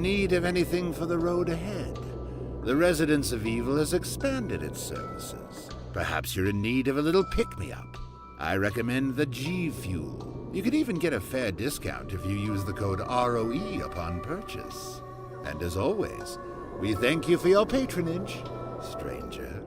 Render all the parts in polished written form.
need of anything for the road ahead, the Residence of Evil has expanded its services. Perhaps you're in need of a little pick-me-up. I recommend the G Fuel. You can even get a fair discount if you use the code ROE upon purchase. And as always, we thank you for your patronage, stranger.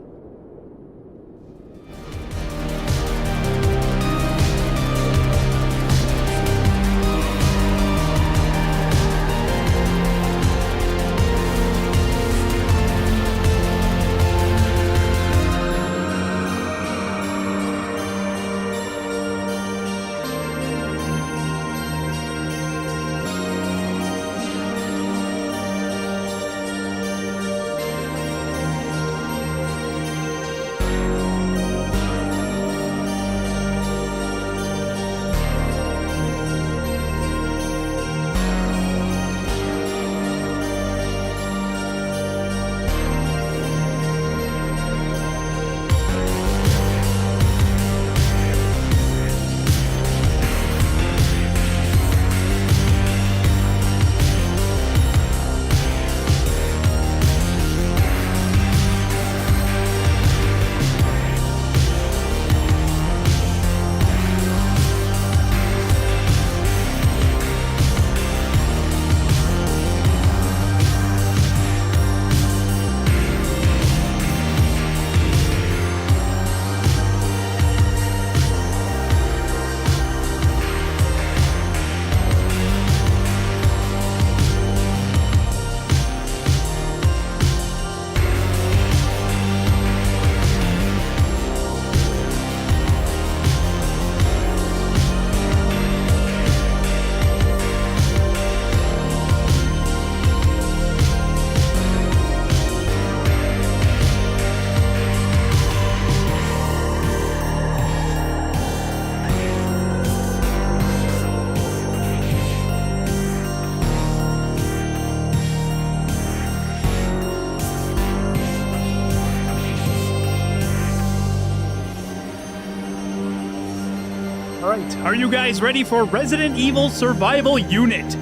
Alright, are you guys ready for Resident Evil Survival Unit?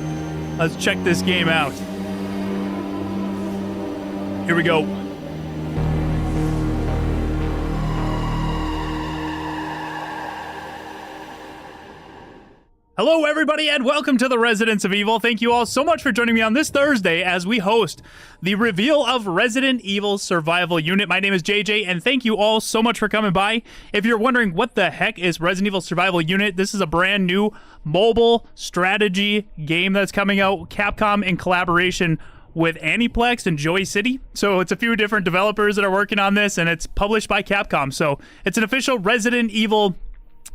Let's check this game out. Here we go. Hello everybody and welcome to the Residence of Evil. Thank you all so much for joining me on this Thursday as we host the reveal of Resident Evil Survival Unit. My name is JJ and thank you all so much for coming by. If you're wondering what the heck is Resident Evil Survival Unit, this is a brand new mobile strategy game that's coming out, Capcom in collaboration with Aniplex and Joy City. So it's a few different developers that are working on this and it's published by Capcom. So it's an official Resident Evil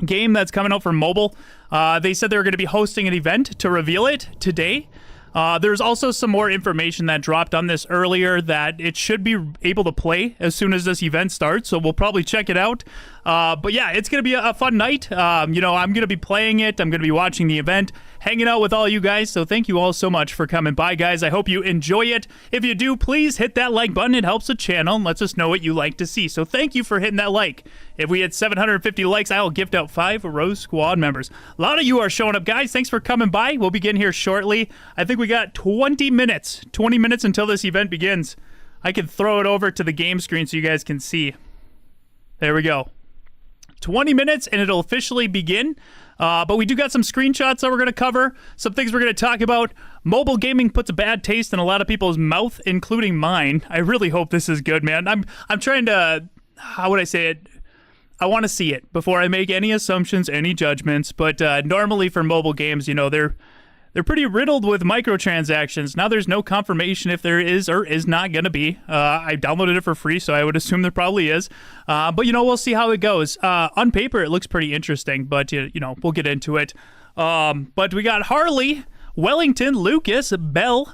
game that's coming out for mobile. They said they were going to be hosting an event to reveal it today. There's also some more information that dropped on this earlier that it should be able to play as soon as this event starts, so we'll probably check it out. But yeah, it's going to be a fun night. You know, I'm going to be playing it. I'm going to be watching the event, hanging out with all you guys, so thank you all so much for coming by, guys. I hope you enjoy it. If you do, please hit that like button. It helps the channel and lets us know what you like to see, so thank you for hitting that like. If we hit 750 likes, I will gift out 5 Rose Squad members. A lot of you are showing up, guys. Thanks for coming by. We'll begin here shortly. I think we got 20 minutes until this event begins. I can throw it over to the game screen so you guys can see. There we go. 20 minutes and it'll officially begin. But we do got some screenshots that we're going to cover, some things we're going to talk about. Mobile gaming puts a bad taste in a lot of people's mouth, including mine. I really hope this is good, man. I'm trying to, how would I say it? I want to see it before I make any assumptions, any judgments. But normally for mobile games, you know, they're pretty riddled with microtransactions. Now there's no confirmation if there is or is not going to be. I downloaded it for free, so I would assume there probably is. But, you know, we'll see how it goes. On paper, it looks pretty interesting, but, you know, we'll get into it. But we got Harley, Wellington, Lucas, Bell,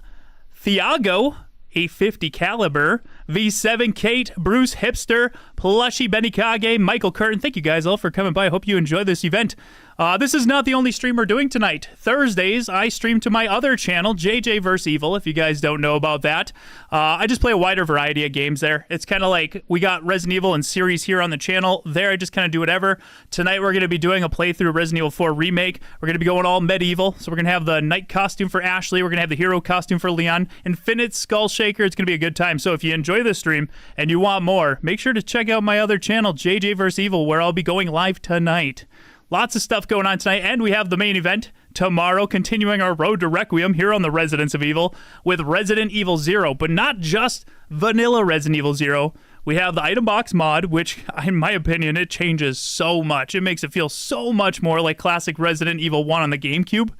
Thiago, a 50 caliber, V7, Kate, Bruce, Hipster, Plushy, Benny Kage, Michael Curtin. Thank you guys all for coming by. I hope you enjoy this event. This is not the only stream we're doing tonight. Thursdays, I stream to my other channel, JJ vs. Evil, if you guys don't know about that. I just play a wider variety of games there. It's kind of like we got Resident Evil and series here on the channel. There, I just kind of do whatever. Tonight, we're going to be doing a playthrough of Resident Evil 4 Remake. We're going to be going all medieval. So we're going to have the knight costume for Ashley. We're going to have the hero costume for Leon. Infinite Skull Shaker. It's going to be a good time. So if you enjoy this stream and you want more, make sure to check out my other channel, JJ vs. Evil, where I'll be going live tonight. Lots of stuff going on tonight, and we have the main event tomorrow, continuing our road to Requiem here on the Residents of Evil with Resident Evil 0, but not just vanilla Resident Evil 0. We have the item box mod, which, in my opinion, it changes so much. It makes it feel so much more like classic Resident Evil 1 on the GameCube,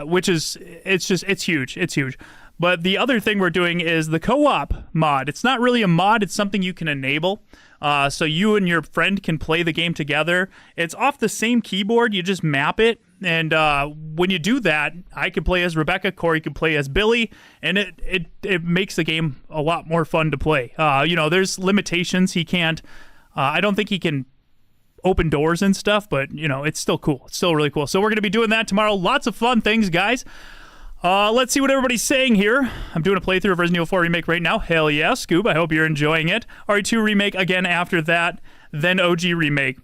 which is, it's huge. It's huge. But the other thing we're doing is the co-op mod. It's not really a mod. It's something you can enable. So you and your friend can play the game together. It's off the same keyboard. You just map it. And when you do that, I can play as Rebecca, Corey can play as Billy, and it makes the game a lot more fun to play. There's limitations. He can't, I don't think he can open doors and stuff, but, it's still cool. It's still really cool. So we're going to be doing that tomorrow. Lots of fun things, guys. Let's see what everybody's saying here. I'm doing a playthrough of Resident Evil 4 Remake right now. Hell yeah, Scoob. I hope you're enjoying it. RE2 Remake again after that, then OG Remake.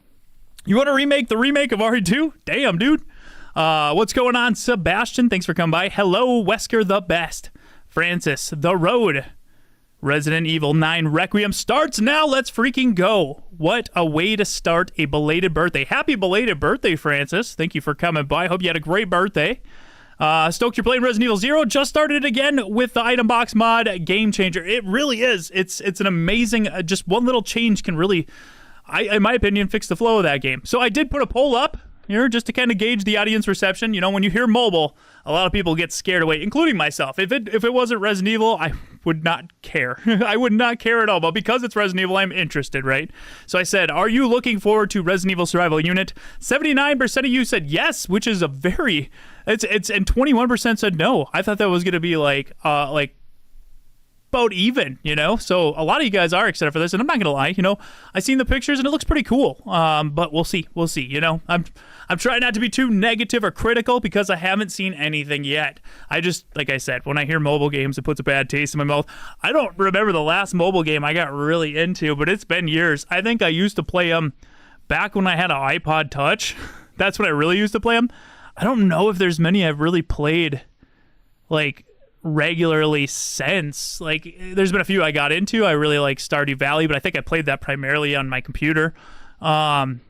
You want to remake the remake of RE2? Damn, dude. What's going on, Sebastian? Thanks for coming by. Hello, Wesker the Best. Francis, The Road. Resident Evil 9 Requiem starts now. Let's freaking go. What a way to start a belated birthday. Happy belated birthday, Francis. Thank you for coming by. Hope you had a great birthday. Stoked, you're playing Resident Evil 0. Just started again with the item box mod. Game changer. It really is. It's an amazing, just one little change can really, in my opinion, fix the flow of that game. So I did put a poll up here just to kind of gauge the audience reception. When you hear mobile, a lot of people get scared away, including myself. If it wasn't Resident Evil, I would not care. I would not care at all. But because it's Resident Evil, I'm interested, right? So I said, are you looking forward to Resident Evil Survival Unit? 79% of you said yes, which is a very, and 21% said no. I thought that was going to be like about even, So a lot of you guys are excited for this, and I'm not gonna lie, I seen the pictures and it looks pretty cool. But we'll see. I'm trying not to be too negative or critical because I haven't seen anything yet. I just, like I said, when I hear mobile games, it puts a bad taste in my mouth. I don't remember the last mobile game I got really into, but it's been years. I think I used to play them back when I had an iPod Touch. That's when I really used to play them. I don't know if there's many I've really played regularly since. There's been a few I got into. I really like Stardew Valley, but I think I played that primarily on my computer. I'm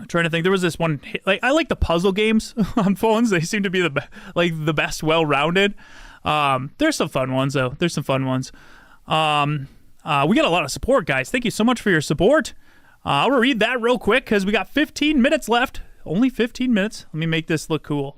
trying to think. There was this one, I like the puzzle games on phones. They seem to be the best well-rounded. There's some fun ones though. We got a lot of support, guys. Thank you so much for your support. I'll read that real quick because we got 15 minutes left. Only 15 minutes. Let me make this look cool.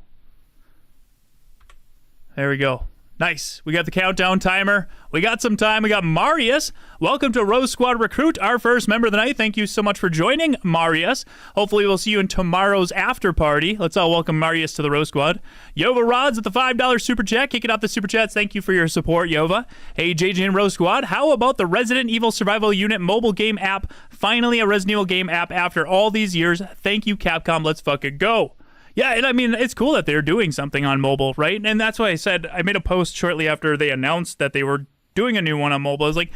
There we go. Nice. We got the countdown timer. We got some time. We got Marius. Welcome to Rose Squad Recruit, our first member of the night. Thank you so much for joining, Marius. Hopefully we'll see you in tomorrow's after party. Let's all welcome Marius to the Rose Squad. Yova Rods at the $5 super chat. Kicking off the super chats. Thank you for your support, Yova. Hey, JJ and Rose Squad. How about the Resident Evil Survival Unit mobile game app? Finally a Resident Evil game app after all these years. Thank you, Capcom. Let's fucking go. Yeah, and I mean, it's cool that they're doing something on mobile, right? And that's why I said, I made a post shortly after they announced that they were doing a new one on mobile. I was like,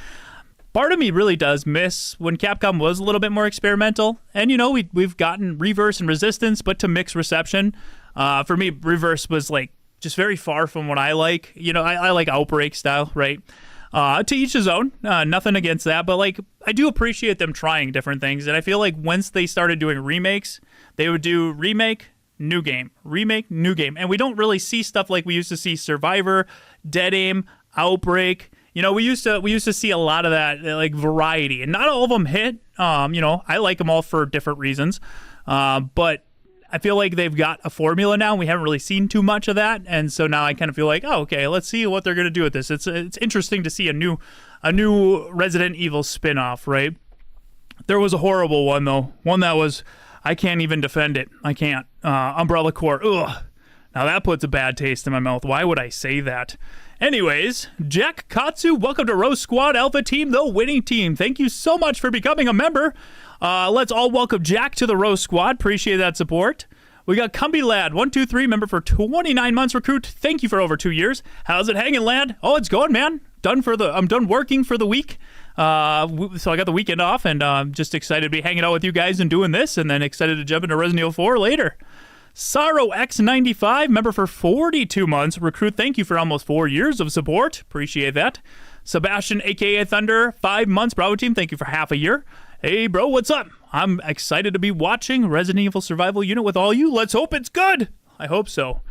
part of me really does miss when Capcom was a little bit more experimental. And, we've gotten Reverse and Resistance, but to mixed reception. For me, Reverse was just very far from what I like. I like Outbreak style, right? To each his own. Nothing against that, but I do appreciate them trying different things. And I feel like once they started doing remakes, they would do remake, new game, remake, new game. And we don't really see stuff like we used to see Survivor, Dead Aim, Outbreak. We used to see a lot of that variety, and not all of them hit. I like them all for different reasons. But I feel like they've got a formula now, and we haven't really seen too much of that. And so now I kind of feel like, oh, okay, let's see what they're going to do with this. It's interesting to see a new Resident Evil spin-off, right? There was a horrible one though. One that was, I can't even defend it. I can't. Umbrella Corps. Ugh. Now that puts a bad taste in my mouth. Why would I say that? Anyways, Jack Katsu, welcome to Row Squad Alpha Team, the winning team. Thank you so much for becoming a member. Let's all welcome Jack to the Row Squad. Appreciate that support. We got Cumby Lad, 123, member for 29 months recruit. Thank you for over 2 years. How's it hanging, lad? Oh, it's going, man. I'm done working for the week. So I got the weekend off, and I'm just excited to be hanging out with you guys and doing this, and then excited to jump into Resident Evil 4 later. Sorrow X95, member for 42 months. Recruit, thank you for almost 4 years of support. Appreciate that. Sebastian, a.k.a. Thunder, 5 months. Bravo team, thank you for half a year. Hey, bro, what's up? I'm excited to be watching Resident Evil Survival Unit with all you. Let's hope it's good. I hope so.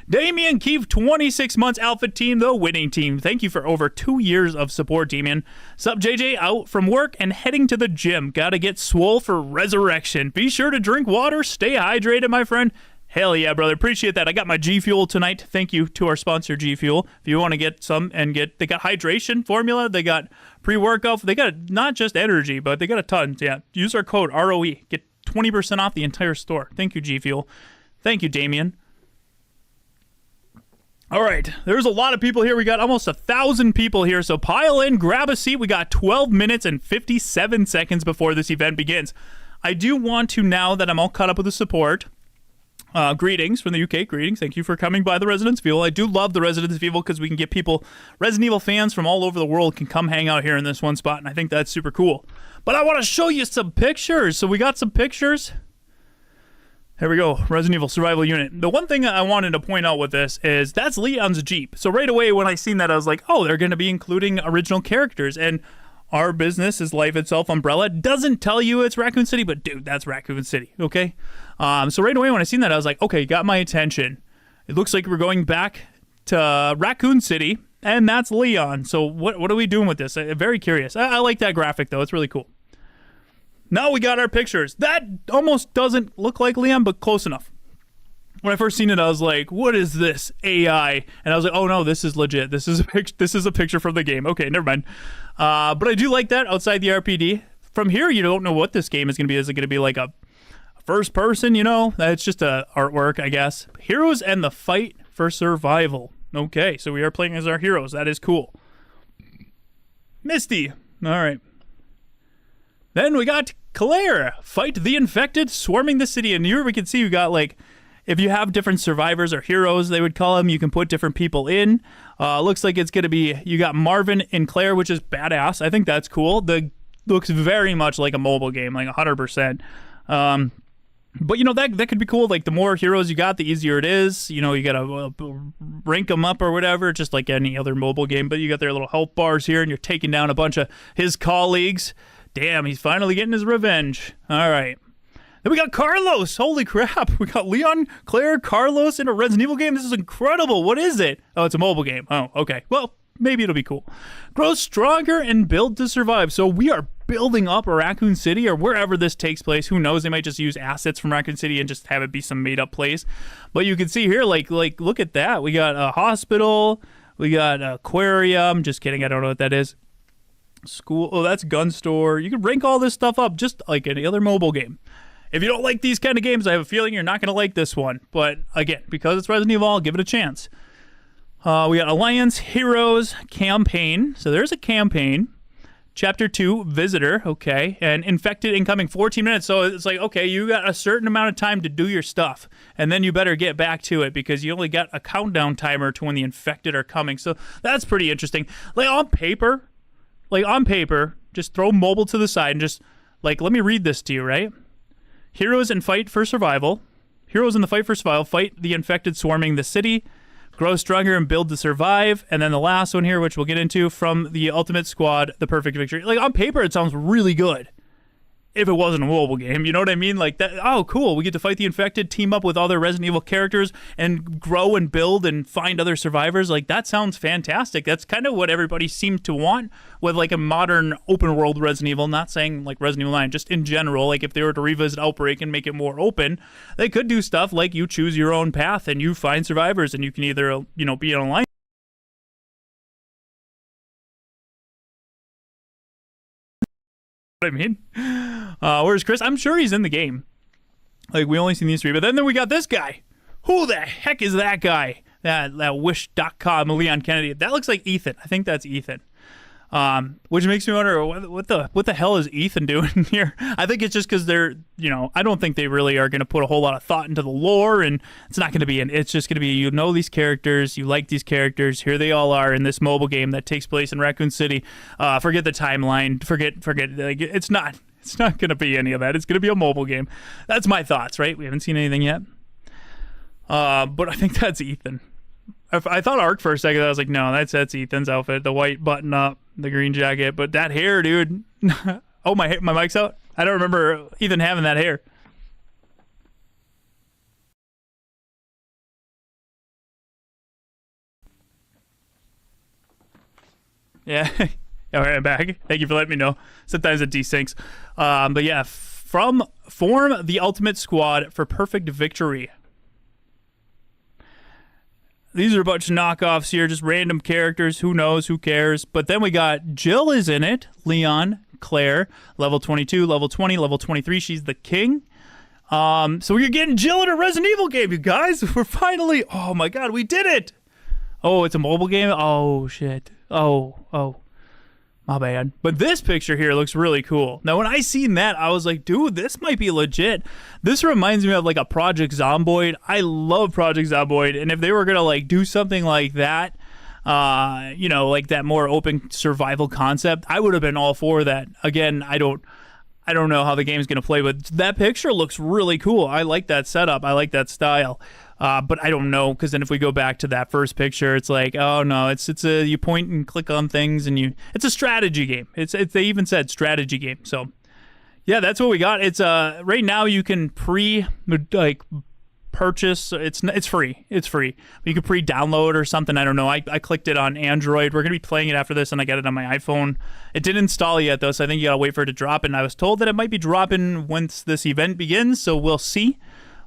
Damien Keefe, 26 months. Alpha team, the winning team. Thank you for over 2 years of support, Damien. Sup, JJ? Out from work and heading to the gym. Gotta get swole for resurrection. Be sure to drink water. Stay hydrated, my friend. Hell yeah, brother. Appreciate that. I got my G Fuel tonight. Thank you to our sponsor, G Fuel. If you want to get some and they got hydration formula. They got pre-workout. They got not just energy, but they got a ton. Yeah. Use our code ROE. Get 20% off the entire store. Thank you, G Fuel. Thank you, Damien. All right. There's a lot of people here. We got almost 1,000 people here. So pile in, grab a seat. We got 12 minutes and 57 seconds before this event begins. I do want to, now that I'm all caught up with the support, greetings from the UK. Greetings. Thank you for coming by the Residence of Evil. I do love the Residence of Evil because we can get people, Resident Evil fans from all over the world can come hang out here in this one spot, and I think that's super cool. But I want to show you some pictures. So we got some pictures. Here we go. Resident Evil Survival Unit. The one thing I wanted to point out with this is that's Leon's Jeep. So right away when I seen that, I was like, oh, they're going to be including original characters. And our business is Life Itself Umbrella. Doesn't tell you it's Raccoon City, but dude, that's Raccoon City, okay? So right away when I seen that, I was like, okay, got my attention. It looks like we're going back to Raccoon City, and that's Leon. So what are we doing with this? I'm very curious. I like that graphic, though. It's really cool. Now we got our pictures. That almost doesn't look like Leon, but close enough. When I first seen it, I was like, what is this AI? And I was like, oh no, this is legit. This is a picture from the game. Okay, never mind. But I do like that outside the RPD. From here, you don't know what this game is going to be. Is it going to be like a first person, you know? It's just a artwork, I guess. Heroes and the fight for survival. Okay, so we are playing as our heroes. That is cool. Misty. All right. Then we got Claire. Fight the infected swarming the city. And here we can see we got like, if you have different survivors or heroes, they would call them, you can put different people in. Looks like it's going to be, you got Marvin and Claire, which is badass. I think that's cool. Looks very much like a mobile game, like 100%. But, you know, that could be cool. Like, the more heroes you got, the easier it is. You know, you got to rank them up or whatever, just like any other mobile game. But you got their little health bars here, and you're taking down a bunch of his colleagues. Damn, he's finally getting his revenge. All right. Then we got Carlos. Holy crap. We got Leon, Claire, Carlos in a Resident Evil game. This is incredible. What is it? Oh, it's a mobile game. Oh, okay. Well, maybe it'll be cool. Grow stronger and build to survive. So we are building up Raccoon City or wherever this takes place. Who knows? They might just use assets from Raccoon City and just have it be some made up place. But you can see here, like look at that. We got a hospital. We got an aquarium. Just kidding. I don't know what that is. School. Oh, that's gun store. You can rank all this stuff up just like any other mobile game. If you don't like these kind of games, I have a feeling you're not going to like this one. But again, because it's Resident Evil, I'll give it a chance. We got Alliance Heroes Campaign. So there's a campaign. Chapter 2, Visitor. Okay. And Infected incoming 14 minutes. So it's like, okay, you got a certain amount of time to do your stuff. And then you better get back to it because you only got a countdown timer to when the Infected are coming. So that's pretty interesting. Like on paper, just throw mobile to the side and just, like, let me read this to you, right? Heroes in fight for survival. Heroes in the fight for survival. Fight the infected swarming the city. Grow stronger and build to survive. And then the last one here, which we'll get into, from the Ultimate Squad, the perfect victory. Like, on paper, it sounds really good. If it wasn't a mobile game, you know what I mean? Like, that. Oh, cool. We get to fight the infected, team up with other Resident Evil characters, and grow and build and find other survivors. Like, that sounds fantastic. That's kind of what everybody seemed to want with, like, a modern open-world Resident Evil. Not saying, like, Resident Evil 9, just in general. Like, if they were to revisit Outbreak and make it more open, they could do stuff like you choose your own path and you find survivors, and you can either, you know, be online. What I mean? Where's Chris? I'm sure he's in the game. Like, we only seen these three, but then we got this guy. Who the heck is that guy? that Wish.com, Leon Kennedy. That looks like Ethan. I think that's Ethan. Which makes me wonder what the hell is Ethan doing here? I think it's just because they're, I don't think they really are going to put a whole lot of thought into the lore, and it's not going to be it's just going to be, these characters, you like these characters, here they all are in this mobile game that takes place in Raccoon City. Forget the timeline, forget, like, it's not going to be any of that. It's going to be a mobile game. That's my thoughts, right? We haven't seen anything yet. But I think that's Ethan. I thought Ark for a second. I was like, no, that's Ethan's outfit. The white button up, the green jacket, but that hair, dude. Oh, my mic's out. I don't remember Ethan having that hair. Yeah. All right, I'm back. Thank you for letting me know. Sometimes it desyncs. But yeah, form the ultimate squad for perfect victory. These are a bunch of knockoffs here, just random characters. Who knows? Who cares? But then we got Jill is in it. Leon, Claire, level 22, level 20, level 23. She's the king. So we're getting Jill in a Resident Evil game, you guys. We're finally... Oh, my God. We did it. Oh, it's a mobile game? Oh, shit. Oh. My bad. But this picture here looks really cool. Now, when I seen that, I was like, dude, this might be legit. This reminds me of like a Project Zomboid. I love Project Zomboid. And if they were going to like do something like that, like that more open survival concept, I would have been all for that. Again, I don't know how the game's going to play, but that picture looks really cool. I like that setup. I like that style. But I don't know, because then if we go back to that first picture, it's like, oh no, it's you point and click on things, and it's a strategy game. It's they even said strategy game. So yeah, that's what we got. It's right now you can purchase. It's free. It's free. You can pre-download or something. I don't know. I clicked it on Android. We're gonna be playing it after this, and I got it on my iPhone. It didn't install yet though, so I think you gotta wait for it to drop. And I was told that it might be dropping once this event begins. So we'll see.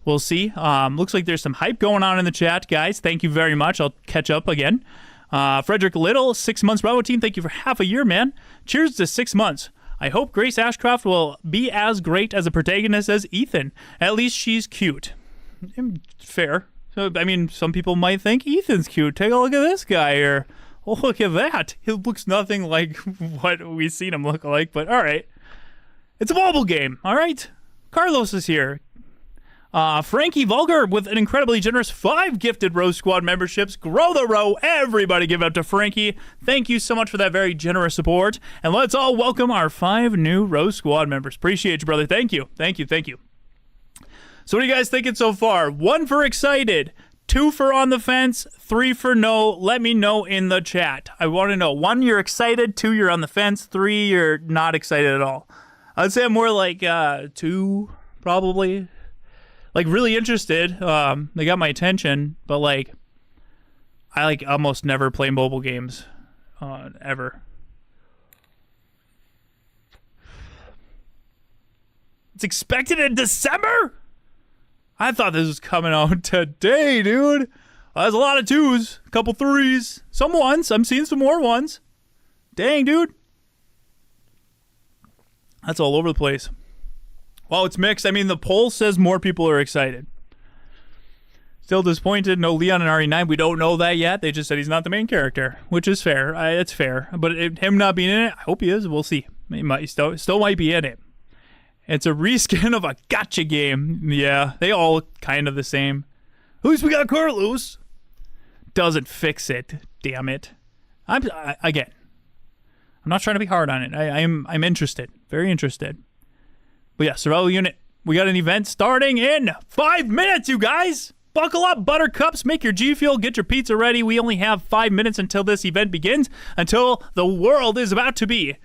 We'll see. Looks like there's some hype going on in the chat, guys. Thank you very much. I'll catch up again. Frederick Little, 6 months. Bravo team, thank you for half a year, man. Cheers to 6 months. I hope Grace Ashcroft will be as great as a protagonist as Ethan. At least she's cute. Fair. So, I mean, some people might think Ethan's cute. Take a look at this guy here. Oh, look at that. He looks nothing like what we've seen him look like, but all right. It's a mobile game, all right? Carlos is here. Frankie Vulgar with an incredibly generous 5 gifted Row Squad memberships. Grow the row. Everybody give up to Frankie. Thank you so much for that very generous support. And let's all welcome our 5 new Row Squad members. Appreciate you, brother. Thank you. Thank you. Thank you. So what are you guys thinking so far? 1 for excited. 2 for on the fence. 3 for no. Let me know in the chat. I want to know. 1, you're excited. 2, you're on the fence. 3, you're not excited at all. I'd say I'm more like 2, probably. Like, really interested. They got my attention, but, like, I, like, almost never play mobile games. Ever. It's expected in December? I thought this was coming out today, dude. There's a lot of 2s, a couple 3s, some 1s. I'm seeing some more 1s. Dang, dude. That's all over the place. Well, it's mixed. I mean, the poll says more people are excited. Still disappointed. No Leon and RE9. We don't know that yet. They just said he's not the main character, which is fair. It's fair. But him not being in it, I hope he is. We'll see. He might still might be in it. It's a reskin of a gacha game. Yeah, they all look kind of the same. At least we got Carlos. Doesn't fix it. Damn it. Again, I'm not trying to be hard on it. I'm interested. Very interested. But yeah, survival unit. We got an event starting in 5 minutes, you guys. Buckle up, buttercups. Make your G Fuel. Get your pizza ready. We only have 5 minutes until this event begins, until the world is about to be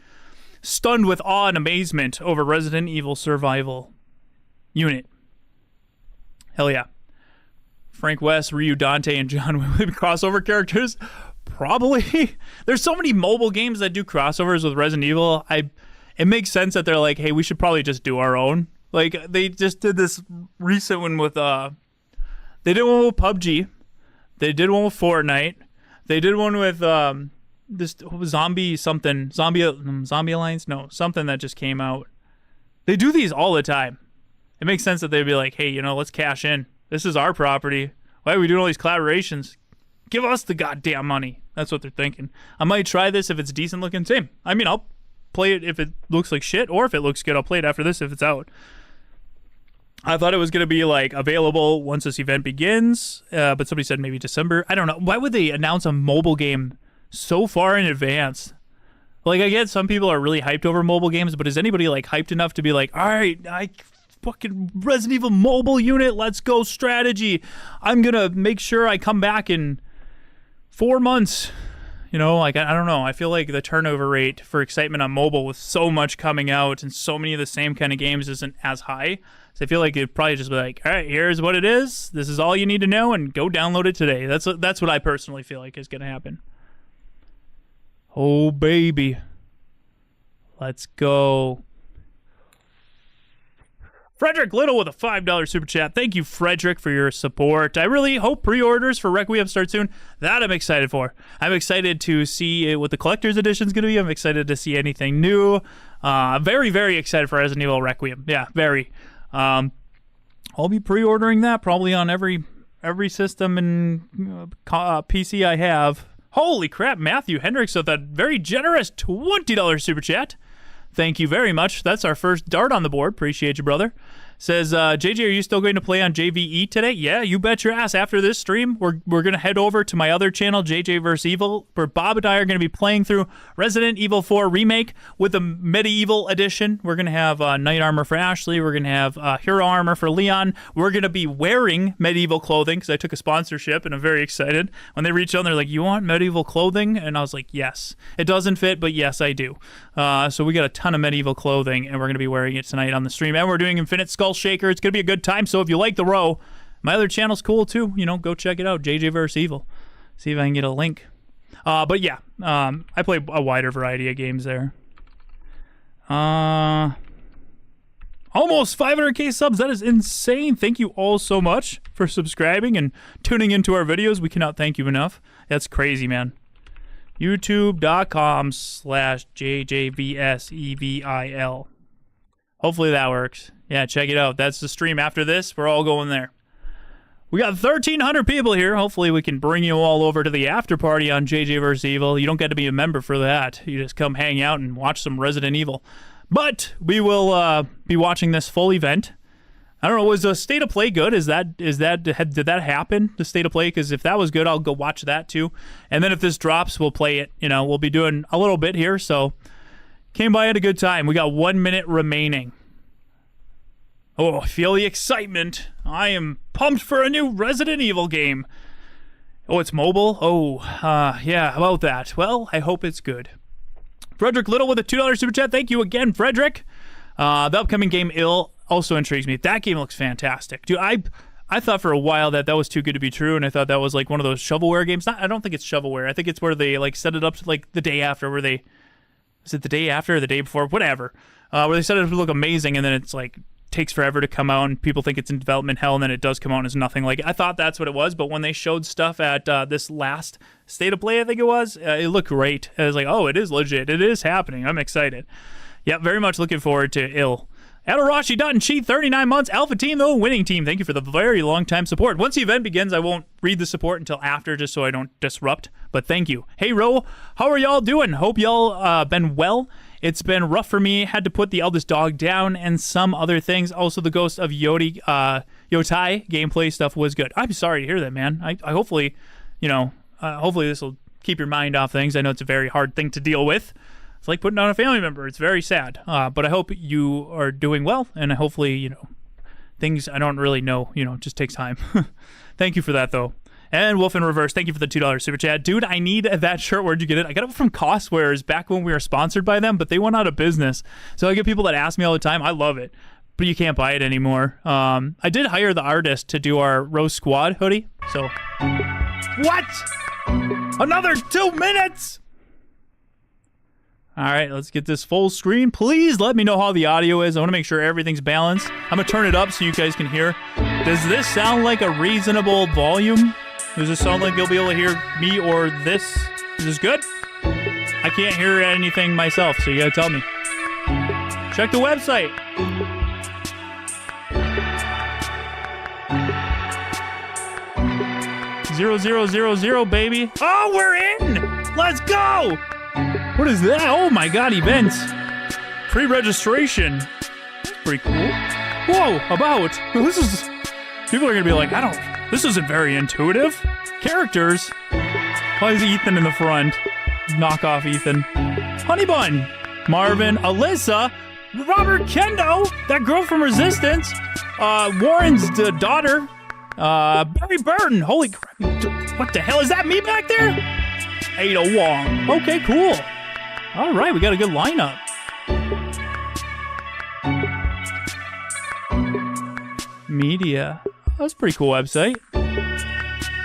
stunned with awe and amazement over Resident Evil Survival Unit. Hell yeah. Frank West, Ryu, Dante, and John Williams crossover characters? Probably. There's so many mobile games that do crossovers with Resident Evil. It makes sense that they're like, hey, we should probably just do our own. Like, they just did this recent one with, they did one with PUBG. They did one with Fortnite. They did one with, this zombie Alliance? No, something that just came out. They do these all the time. It makes sense that they'd be like, hey, let's cash in. This is our property. Why are we doing all these collaborations? Give us the goddamn money. That's what they're thinking. I might try this if it's decent looking. Same. I mean, I'll play it if it looks like shit, or if it looks good, I'll play it after this if it's out. I thought it was going to be like available once this event begins, but somebody said maybe December. I don't know. Why would they announce a mobile game so far in advance? Like, I get some people are really hyped over mobile games, but is anybody like hyped enough to be like, all right, I fucking Resident Evil mobile unit, let's go strategy. I'm going to make sure I come back in 4 months. You know, like, I don't know. I feel like the turnover rate for excitement on mobile with so much coming out and so many of the same kind of games isn't as high. So I feel like it'd probably just be like, all right, here's what it is. This is all you need to know, and go download it today. That's what I personally feel like is going to happen. Oh, baby. Let's go. Frederick Little with a $5 super chat. Thank you, Frederick, for your support. I really hope pre-orders for Requiem start soon. That I'm excited for. I'm excited to see what the collector's edition is going to be. I'm excited to see anything new. Very, very excited for Resident Evil Requiem. Yeah, very. I'll be pre-ordering that probably on every system and PC I have. Holy crap, Matthew Hendricks with that very generous $20 super chat. Thank you very much. That's our first dart on the board. Appreciate you, brother. Says, JJ, are you still going to play on JVE today? Yeah, you bet your ass. After this stream, we're going to head over to my other channel, JJ vs. Evil, where Bob and I are going to be playing through Resident Evil 4 Remake with the Medieval Edition. We're going to have Knight Armor for Ashley. We're going to have Hero Armor for Leon. We're going to be wearing medieval clothing because I took a sponsorship, and I'm very excited. When they reached out, they're like, you want medieval clothing? And I was like, yes. It doesn't fit, but yes, I do. So we got a ton of medieval clothing, and we're going to be wearing it tonight on the stream. And we're doing Infinite Skull Shaker. It's going to be a good time. So if you like the row, my other channel's cool too. You know, go check it out. JJ vs. Evil. See if I can get a link. But yeah, I play a wider variety of games there. Almost 500k subs. That is insane. Thank you all so much for subscribing and tuning into our videos. We cannot thank you enough. That's crazy, man. youtube.com/JJVSEVIL. Hopefully that works. Yeah, check it out. That's the stream. After this, we're all going there. We got 1,300 people here. Hopefully we can bring you all over to the after party on JJ vs. Evil. You don't get to be a member for that. You just come hang out and watch some Resident Evil. But we will be watching this full event. I don't know, was the State of Play good? Did that happen, the State of Play? Because if that was good, I'll go watch that too. And then if this drops, we'll play it. You know, we'll be doing a little bit here. So came by at a good time. We got 1 minute remaining. Oh, I feel the excitement. I am pumped for a new Resident Evil game. Oh, it's mobile? Oh, yeah, how about that? Well, I hope it's good. Frederick Little with a $2 super chat. Thank you again, Frederick. The upcoming game, Ill, also intrigues me. That game looks fantastic. Dude, I thought for a while that was too good to be true, and I thought that was like one of those shovelware games. I don't think it's shovelware. I think it's where they like set it up to, like the day after, where they... Is it the day after or the day before? Whatever. Where they set it up to look amazing, and then it's like... takes forever to come out and people think it's in development hell, and then it does come out and it's nothing like it. I thought that's what it was, but when they showed stuff at this last State of Play, I think it was, it looked great. I was like, oh, it is legit. It is happening. I'm excited. Yep, very much looking forward to Ill. Adarashi Dutton Chi, 39 months. Alpha Team, though, winning team. Thank you for the very long time support. Once the event begins, I won't read the support until after, just so I don't disrupt, but thank you. Hey, Ro, how are y'all doing? Hope y'all been well. It's been rough for me. Had to put the eldest dog down and some other things. Also, the Ghost of Yotai gameplay stuff was good. I'm sorry to hear that, man. I hopefully, you know, hopefully this will keep your mind off things. I know it's a very hard thing to deal with. It's like putting on a family member. It's very sad. But I hope you are doing well, and hopefully, you know, things I don't really know, you know, just takes time. Thank you for that, though. And Wolf in Reverse, thank you for the $2 super chat. Dude, I need that shirt. Where'd you get it? I got it from Costwares back when we were sponsored by them, but they went out of business. So I get people that ask me all the time. I love it, but you can't buy it anymore. I did hire the artist to do our Rose Squad hoodie. So, what? Another 2 minutes? All right, let's get this full screen. Please let me know how the audio is. I want to make sure everything's balanced. I'm going to turn it up so you guys can hear. Does this sound like a reasonable volume? Does this sound like you'll be able to hear me or this? Is this good? I can't hear anything myself, so you got to tell me. Check the website. 0000, baby. Oh, we're in! Let's go! What is that? Oh my god, events. Pre-registration. That's pretty cool. Whoa, about. This is... People are gonna be like, this isn't very intuitive. Characters. Why is Ethan in the front? Knock off Ethan. Honey Bun. Marvin. Alyssa. Robert Kendo. That girl from Resistance. Warren's daughter. Barry Burton. Holy crap. What the hell? Is that me back there? Ada Wong. Okay, cool. All right, we got a good lineup. Media. That's a pretty cool website.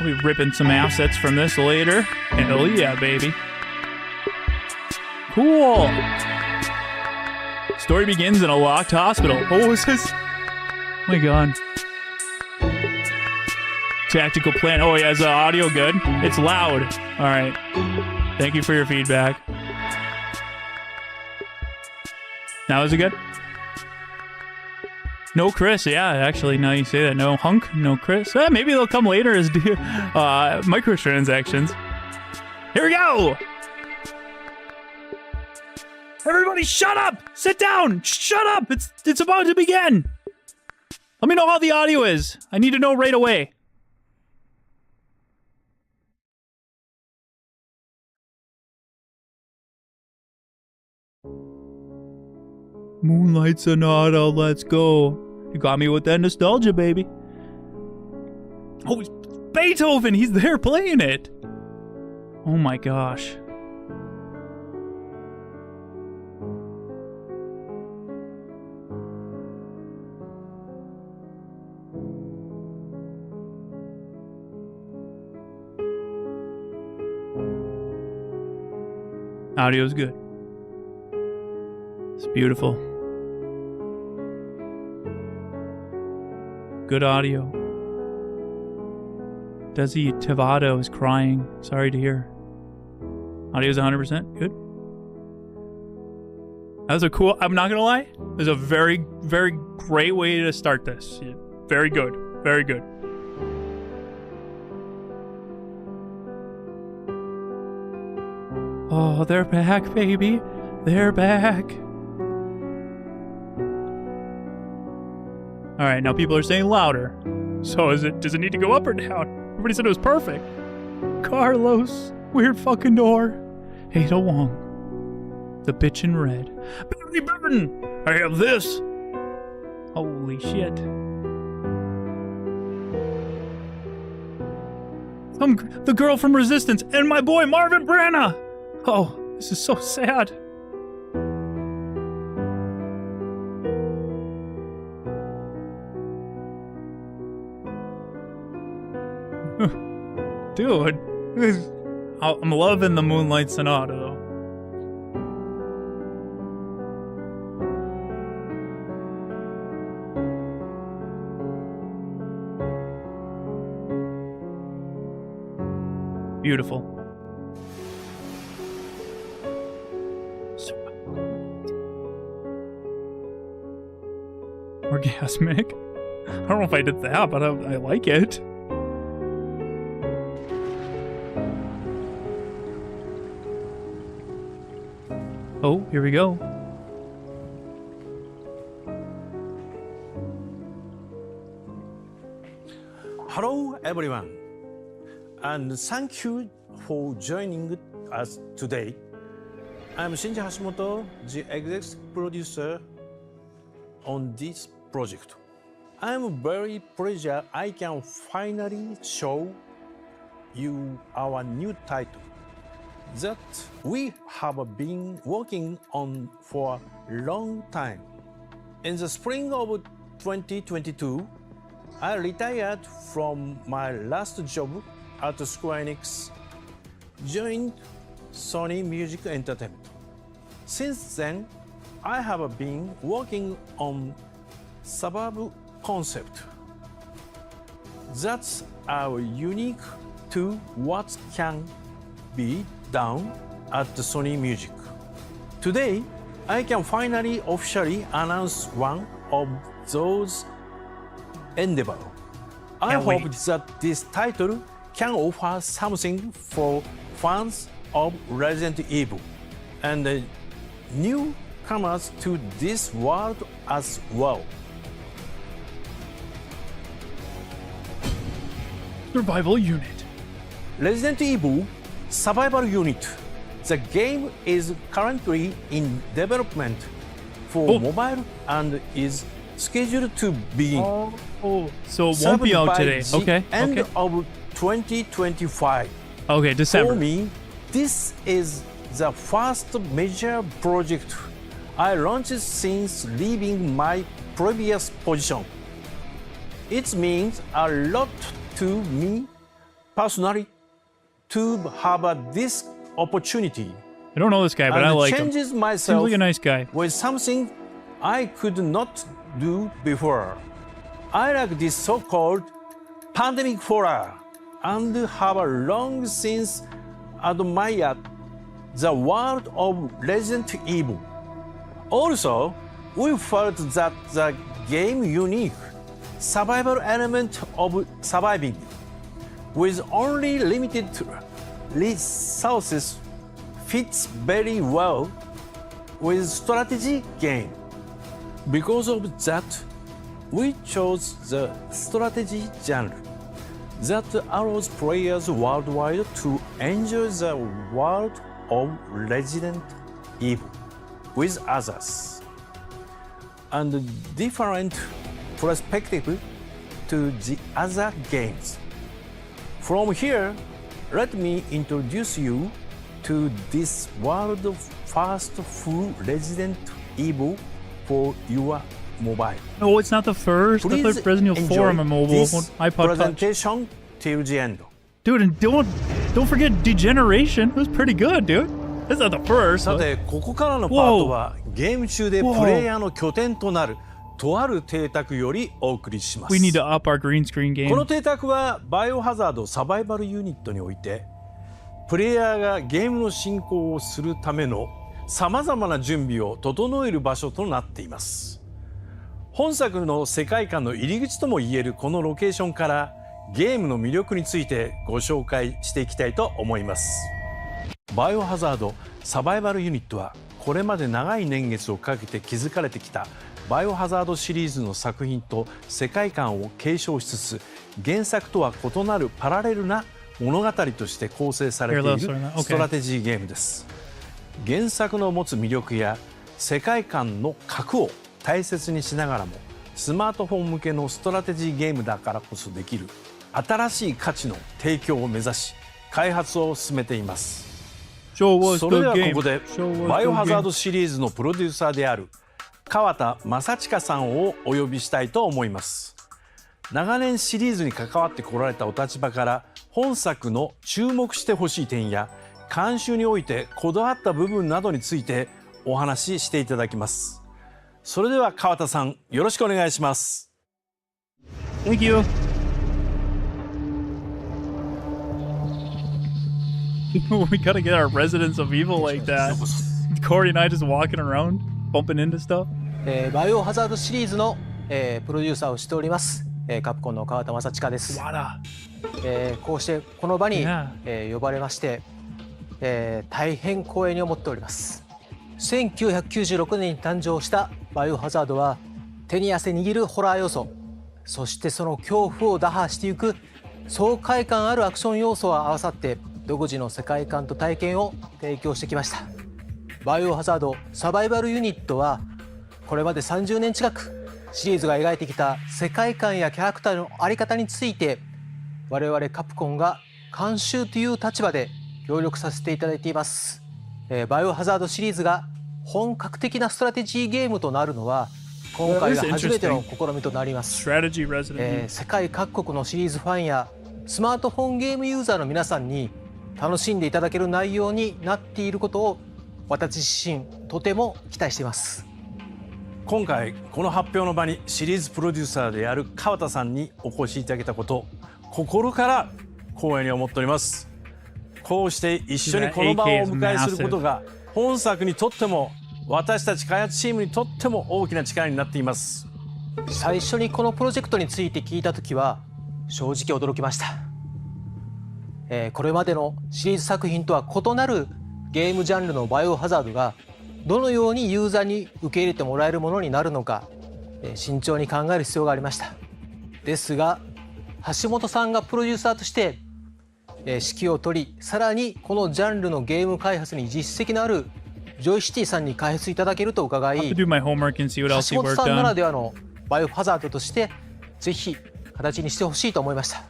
We'll be ripping some assets from this later. Hell yeah, baby. Cool. Story begins in a locked hospital. Oh, is this? Oh my god. Tactical plan. Oh, yeah, is the audio good? It's loud. All right. Thank you for your feedback. Now is it good? No Chris, yeah, actually, now you say that. No Hunk, no Chris. Maybe they'll come later as microtransactions. Here we go! Everybody shut up! Sit down! Shut up! It's about to begin! Let me know how the audio is. I need to know right away. Moonlight Sonata, let's go. You got me with that nostalgia, baby. Oh, Beethoven, he's there playing it. Oh my gosh. Audio's good. It's beautiful. Good audio. Desi Tavado is crying. Sorry to hear. Audio's 100%. Good. That was a cool... I'm not gonna lie. It was a very, very great way to start this. Yeah, very good. Very good. Oh, they're back, baby. They're back. All right, now people are saying louder. So does it need to go up or down? Everybody said it was perfect. Carlos, weird fucking door. Ada Wong, the bitch in red. Barry Burton, I have this. Holy shit. The girl from Resistance and my boy Marvin Branna. Oh, this is so sad. Dude, I'm loving the Moonlight Sonata, though. Beautiful. Orgasmic? I don't know if I did that, but I like it. Oh, here we go. Hello, everyone, and thank you for joining us today. I'm Shinji Hashimoto, the executive producer on this project. I'm very pleased I can finally show you our new title that we have been working on for a long time. In the spring of 2022, I retired from my last job at Square Enix, joined Sony Music Entertainment. Since then, I have been working on suburb concept that's unique to what can be done at Sony Music. Today, I can finally officially announce one of those endeavors. I hope that this title can offer something for fans of Resident Evil and newcomers to this world as well. Survival unit. Resident Evil Survival Unit. The game is currently in development for mobile and is scheduled to begin. So it won't be out today. Okay. End Okay. of 2025. Okay, For December. me, this is the first major project I launched since leaving my previous position. It means a lot to me personally to have this opportunity I don't know this guy, but and I like him. changes Seems myself like a nice guy. with something I could not do before. I like this so-called pandemic horror and have long since admired the world of Resident Evil. Also, we felt that the game unique survival element of surviving with only limited resources fits very well with strategy game. Because of that, we chose the strategy genre that allows players worldwide to enjoy the world of Resident Evil with others and different perspective to the other games. From here, let me introduce you to this world first full Resident Evil for your mobile. No, it's not the first. The Please first Resident Evil 4 on my mobile this phone, iPod Touch. presentation till the end. Dude, and don't forget Degeneration. It was pretty good, dude. This is not the first. さて、ここからのパートはゲーム中でプレイヤーの拠点となるとある邸宅よりお送りします。 We need to up our green screen この game. 邸宅はバイオハザードサバイバルユニットにおいてプレイヤーがゲームの進行をするためのさまざまな準備を整える場所となっています。本作の世界観の入り口ともいえるこのロケーションからゲームの魅力についてご紹介していきたいと思います。バイオハザードサバイバルユニットはこれまで長い年月をかけて築かれてきたバイオハザードシリーズの作品と世界観を継承しつつ原作とは異なるパラレルな物語として構成されているストラテジーゲームです。原作の持つ魅力や世界観の核を大切にしながらもスマートフォン向けのストラテジーゲームだからこそできる新しい価値の提供を目指し開発を進めています。それではここでバイオハザードシリーズのプロデューサーである川田正親さんをお呼びしたいと思います。長年シリーズに関わってこられたお立場から本作の注目してほしい点や監修においてこだわった部分などについてお話ししていただきます。それでは川田さんよろしくお願いします。 Thank you. We gotta get our residents of evil like that. Corey and I just walking around, bumping into stuff. バイオハザードシリーズの、プロデューサーをしております、カプコンの川田正親です。こうしてこの場に、呼ばれまして、大変光栄に思っております。1996年に誕生したバイオハザードは手に汗握るホラー要素、そしてその恐怖を打破していく爽快感あるアクション要素が合わさって独自の世界観と体験を提供してきました。バイオハザードサバイバルユニットはこれまで30年近くシリーズが描いてきた世界観やキャラクターの在り方について我々カプコンが監修という立場で協力させていただいています。バイオハザードシリーズが本格的なストラテジーゲームとなるのは今回が初めての試みとなります。世界各国のシリーズファンやスマートフォンゲームユーザーの皆さんに楽しんでいただける内容になっていることを私自身とても期待しています。今回この発表の場にシリーズプロデューサーである川田さんにお越しいただけたこと心から光栄に思っております。こうして一緒にこの場をお迎えすることが本作にとっても私たち開発チームにとっても大きな力になっています。最初にこのプロジェクトについて聞いた時は正直驚きました。これまでのシリーズ作品とは異なるゲームジャンルのバイオハザードがどのようにユーザーに受け入れてもらえるものになるのか、慎重に考える必要がありました。ですが橋本さんがプロデューサーとして指揮を取り、さらにこのジャンルのゲーム開発に実績のあるジョイシティさんに開発いただけると伺い、 do my homework and see what else he 橋本 worked さんなら on. ではのバイオハザードとしてぜひ形にしてほしいと思いました。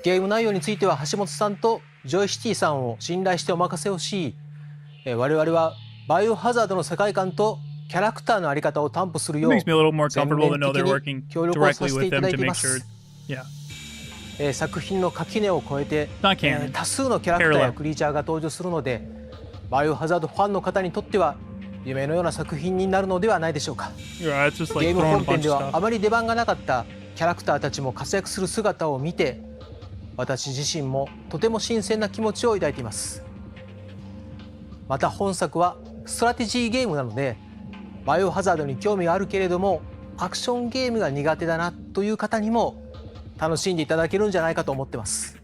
ゲーム内容については橋本さんとジョイシティさんを信頼してお任せをし、我々はバイオハザードの世界観とキャラクターのあり方を担保する It よう makes me a little more 全 comfortable to 面 know 的 they're に working 協力をさ directly せて with いた them だい to てい make ま sure. す。 Yeah. 作品の垣根を越えて Not canon. 多数のキャラクターやクリーチャーが登場するので、バイオハザードファンの方にとっては夢のような作品になるのではないでしょうか。 Yeah, it's just ゲ like ーム throwing a 本編 bunch で of はあ stuff. まり出番がなかったキャラクターたちも活躍する姿を見て、私自身もとても新鮮な気持ちを抱いています。また本作はストラテジーゲームなので、バイオハザードに興味があるけれどもアクションゲームが苦手だなという方にも楽しんでいただけるんじゃないかと思ってます。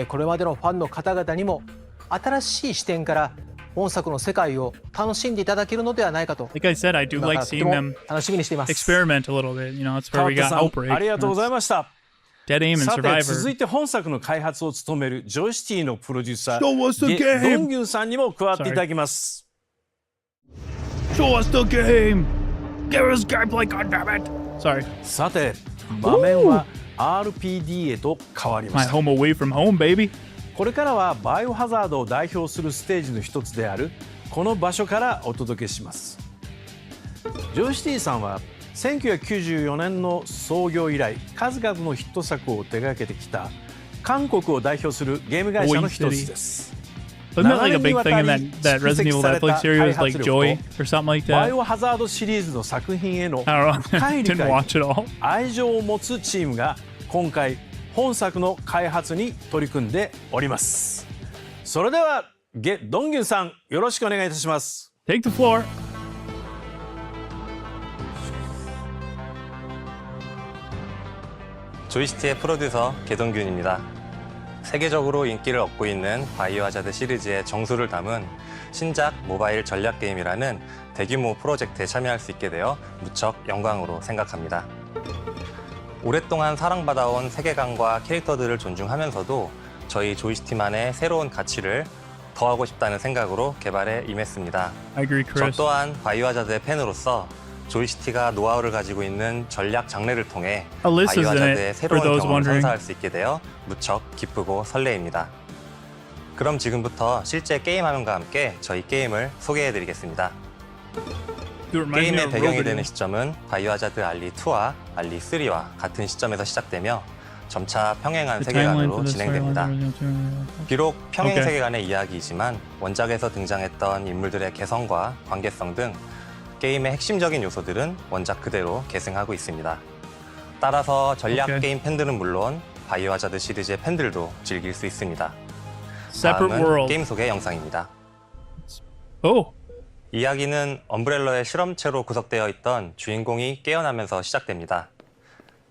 これまでのファンの方々にも新しい視点から本作の世界を楽しんでいただけるのではないかと、 Like I said, I do 今か like らとて seeing も them 楽しみにしています。 experiment a little bit. You know, it's where 川 we 田 got さん Outbreak. ありがとうございました。 Dead Aim and さて Survivor. 続いて本作の開発を務めるジョイシティのプロデューサー Show us the ゲ game. ドンギュンさんにも加わっていただきます。 Show us the game. Give us gameplay, goddammit. Sorry, さて場面は RPD へと変わりま my した。 home away from home, baby. これからはバイオハザードを代表するステージの一つであるこの場所からお届けします。ジョイシティさんは1994年の創業以来数々のヒット作を手掛けてきた韓国を代表するゲーム会社の一つです。 Wasn't that like a big thing in that Resident Evil Netflix series, like Joy or something like バイ that? オハザードシリーズの作品への I don't know. 深い理 Didn't 解 watch it all. 愛情を持つチームが今回本作の開発に取り組んでおります。それではドンギュンさんよろしくお願いいたします。 Take the floor. 조이스티의 프로듀서 개동균입니다. 세계적으로 인기를 얻고 있는 바이오하자드 시리즈의 정수를 담은 신작 모바일 전략 게임이라는 대규모 프로젝트에 참여할 수 있게 되어 무척 영광으로 생각합니다. 오랫동안 사랑받아온 세계관과 캐릭터들을 존중하면서도 저희 조이스티만의 새로운 가치를 더하고 싶다는 생각으로 개발에 임했습니다. I agree, 저 Chris. 또한 바이오하자드의 팬으로서 조이스티가 노하우를 가지고 있는 전략 장르를 통해 Alyssa's in 바이오하자드의 it, for 새로운 those 경험을 wondering. 선사할 수 있게 되어 무척 기쁘고 설레입니다. 그럼 지금부터 실제 게임 화면과 함께 저희 게임을 소개해드리겠습니다. It reminds me 게임의 of 배경이 ROED. 되는 시점은 바이오하자드 알리2와 알리3와 같은 시점에서 시작되며 점차 평행한 The timeline 세계관으로 for this 진행됩니다. storyline. 비록 평행 오케이. 세계관의 이야기이지만 원작에서 등장했던 인물들의 개성과 관계성 등 게임의 핵심적인 요소들은 원작 그대로 계승하고 있습니다. 따라서 전략 오케이. 게임 팬들은 물론 바이오하자드 시리즈의 팬들도 즐길 수 있습니다. Separate 다음은 world. 게임 소개 영상입니다. Oh, 이야기는 엄브렐러의 실험체로 구성되어 있던 주인공이 깨어나면서 시작됩니다.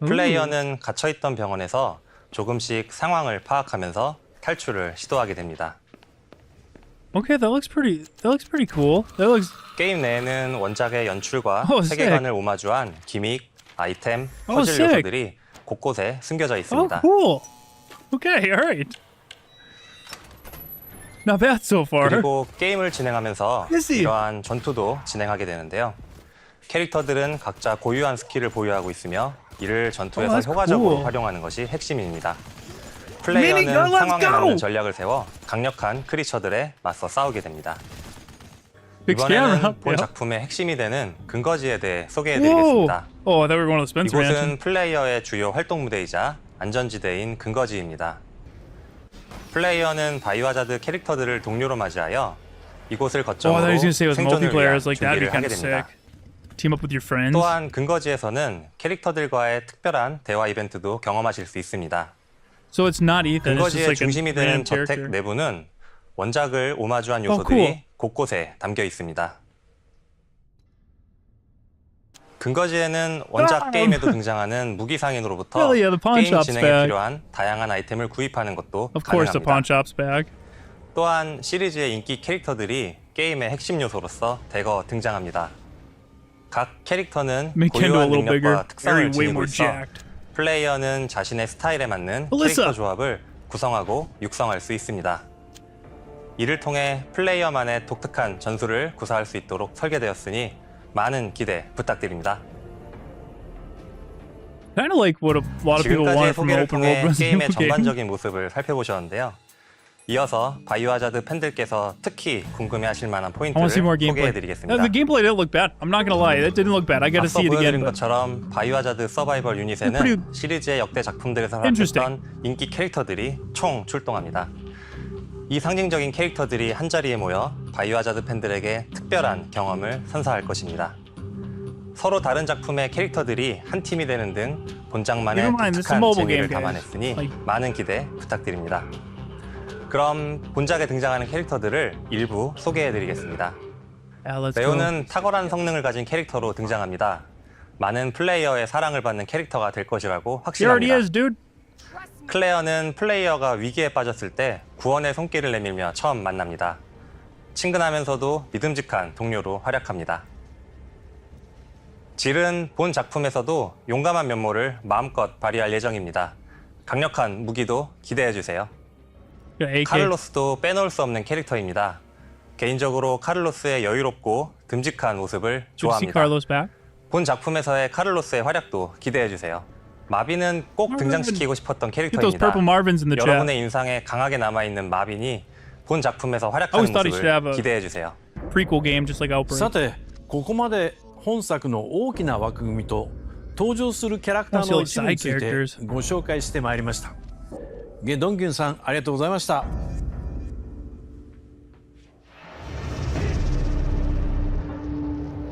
플레이어는 갇혀있던 병원에서 조금씩 상황을 파악하면서 탈출을 시도하게 됩니다. okay. That looks pretty cool. That looks. 게임 내에는 원작의 연출과 Oh, 세계관을 오마주한 기믹, 아이템, Oh, 퍼즐 sick. 요소들이 곳곳에 숨겨져 Oh, 있습니다. cool. Okay, all right. Not bad so far. 그리고 게임을 진행하면서 Yes. 이러한 전투도 진행하게 되는데요. 캐릭터들은 각자 고유한 스킬을 보유하고 있으며 이를 전투에서 that's 효과적으로 cool. 활용하는 것이 핵심입니다. Minigun, 플레이어는 let's 상황에 go! 맞는 전략을 세워 강력한 크리처들에 맞서 싸우게 됩니다. Fixed camera. 이번에는 본 Yeah. 작품의 핵심이 되는 근거지에 대해 Whoa. 소개해드리겠습니다. Oh, I thought we were going to the Spencer 이곳은 Mansion. 플레이어의 주요 활동 무대이자 안전지대인 근거지입니다. 플레이어는 바이오하자드 캐릭터들을 동료로 맞이하여 이곳을 Oh, I thought 거점으로 he was going to say it was 생존을 multiplayer. I 위한 was like, that'd be 준비를 kind 하게 of 됩니다. sick. Team up with your friends. 또한 근거지에서는 캐릭터들과의 특별한 대화 이벤트도 경험하실 수 있습니다. So it's not Ethan. It's just 근거지의 like a 중심이 random 되는 저택 character. 내부는 원작을 오마주한 요소들이 cool. 곳곳에 담겨 있습니다. 근거지에는 원작 게임에도 등장하는 무기 상인으로부터 Hell yeah, the pawn 게임 shop's 진행에 back. 필요한 다양한 아이템을 구입하는 것도 Of course, the pawn 가능합니다. shop's back. 또한 시리즈의 인기 캐릭터들이 게임의 핵심 요소로서 대거 등장합니다. 각 캐릭터는 Make Kendall a 고유한 little bigger. 능력과 특성을 Very way 지니고 more 있어 jacked. 플레이어는 자신의 스타일에 맞는 Alyssa. 캐릭터 조합을 구성하고 육성할 수 있습니다. 이를 통해 플레이어만의 독특한 전술을 구사할 수 있도록 설계되었으니 많은 기대 부탁드립니다. Kind of like what a lot of people 지금까지의 want from an 소개를 open 통해 world Resident 게임의 Evil game. 전반적인 모습을 살펴보셨는데요. 이어서 바이오하자드 팬들께서 특히 궁금해하실 만한 I want to see more 포인트를 gameplay. 소개해드리겠습니다. The gameplay didn't look bad. I'm not gonna lie, that didn't look bad. I gotta 앞서 see it again. 보여드린 But 것처럼 바이오하자드 서바이벌 유닛에는 pretty 시리즈의 역대 작품들에서 interesting. 활약했던 인기 캐릭터들이 총 출동합니다. 이 상징적인 캐릭터들이 한자리에 모여 바이오하자드 팬들에게 특별한 경험을 선사할 것입니다. 서로 다른 작품의 캐릭터들이 한 팀이 되는 등 본작만의 Never mind, this is a 독특한 mobile 재미를 game, guys. 담아냈으니 Like- 많은 기대 부탁드립니다. 그럼 본작에 등장하는 캐릭터들을 일부 소개해드리겠습니다. Yeah, let's go. 레오는 탁월한 성능을 가진 캐릭터로 등장합니다. 많은 플레이어의 사랑을 받는 캐릭터가 될 것이라고 He already 확신합니다. is, dude. 클레어는 플레이어가 위기에 빠졌을 때 구원의 손길을 내밀며 처음 만납니다. 친근하면서도 믿음직한 동료로 활약합니다. 질은 본 작품에서도 용감한 면모를 마음껏 발휘할 예정입니다. 강력한 무기도 기대해주세요. AK. 카를로스도 빼놓을 수 없는 캐릭터입니다. 개인적으로 카를로스의 여유롭고 듬직한 모습을 Good to see 좋아합니다. Carlos back. 본 작품에서의 카를로스의 활약도 기대해주세요. 마빈은 꼭 등장시키고 싶었던 Get those 캐릭터입니다. purple Marvins in the chat. 여러분의 인상에 강하게 남아있는 마빈이 본 작품에서 I 활약하는 always thought he should have 모습을 a 기대해주세요. prequel game just like Outbreak. さてここまで本作の大きな枠組みと登場するキャラクターの一部についてご紹介してまいりました。ゲドンギュンさんありがとうございました。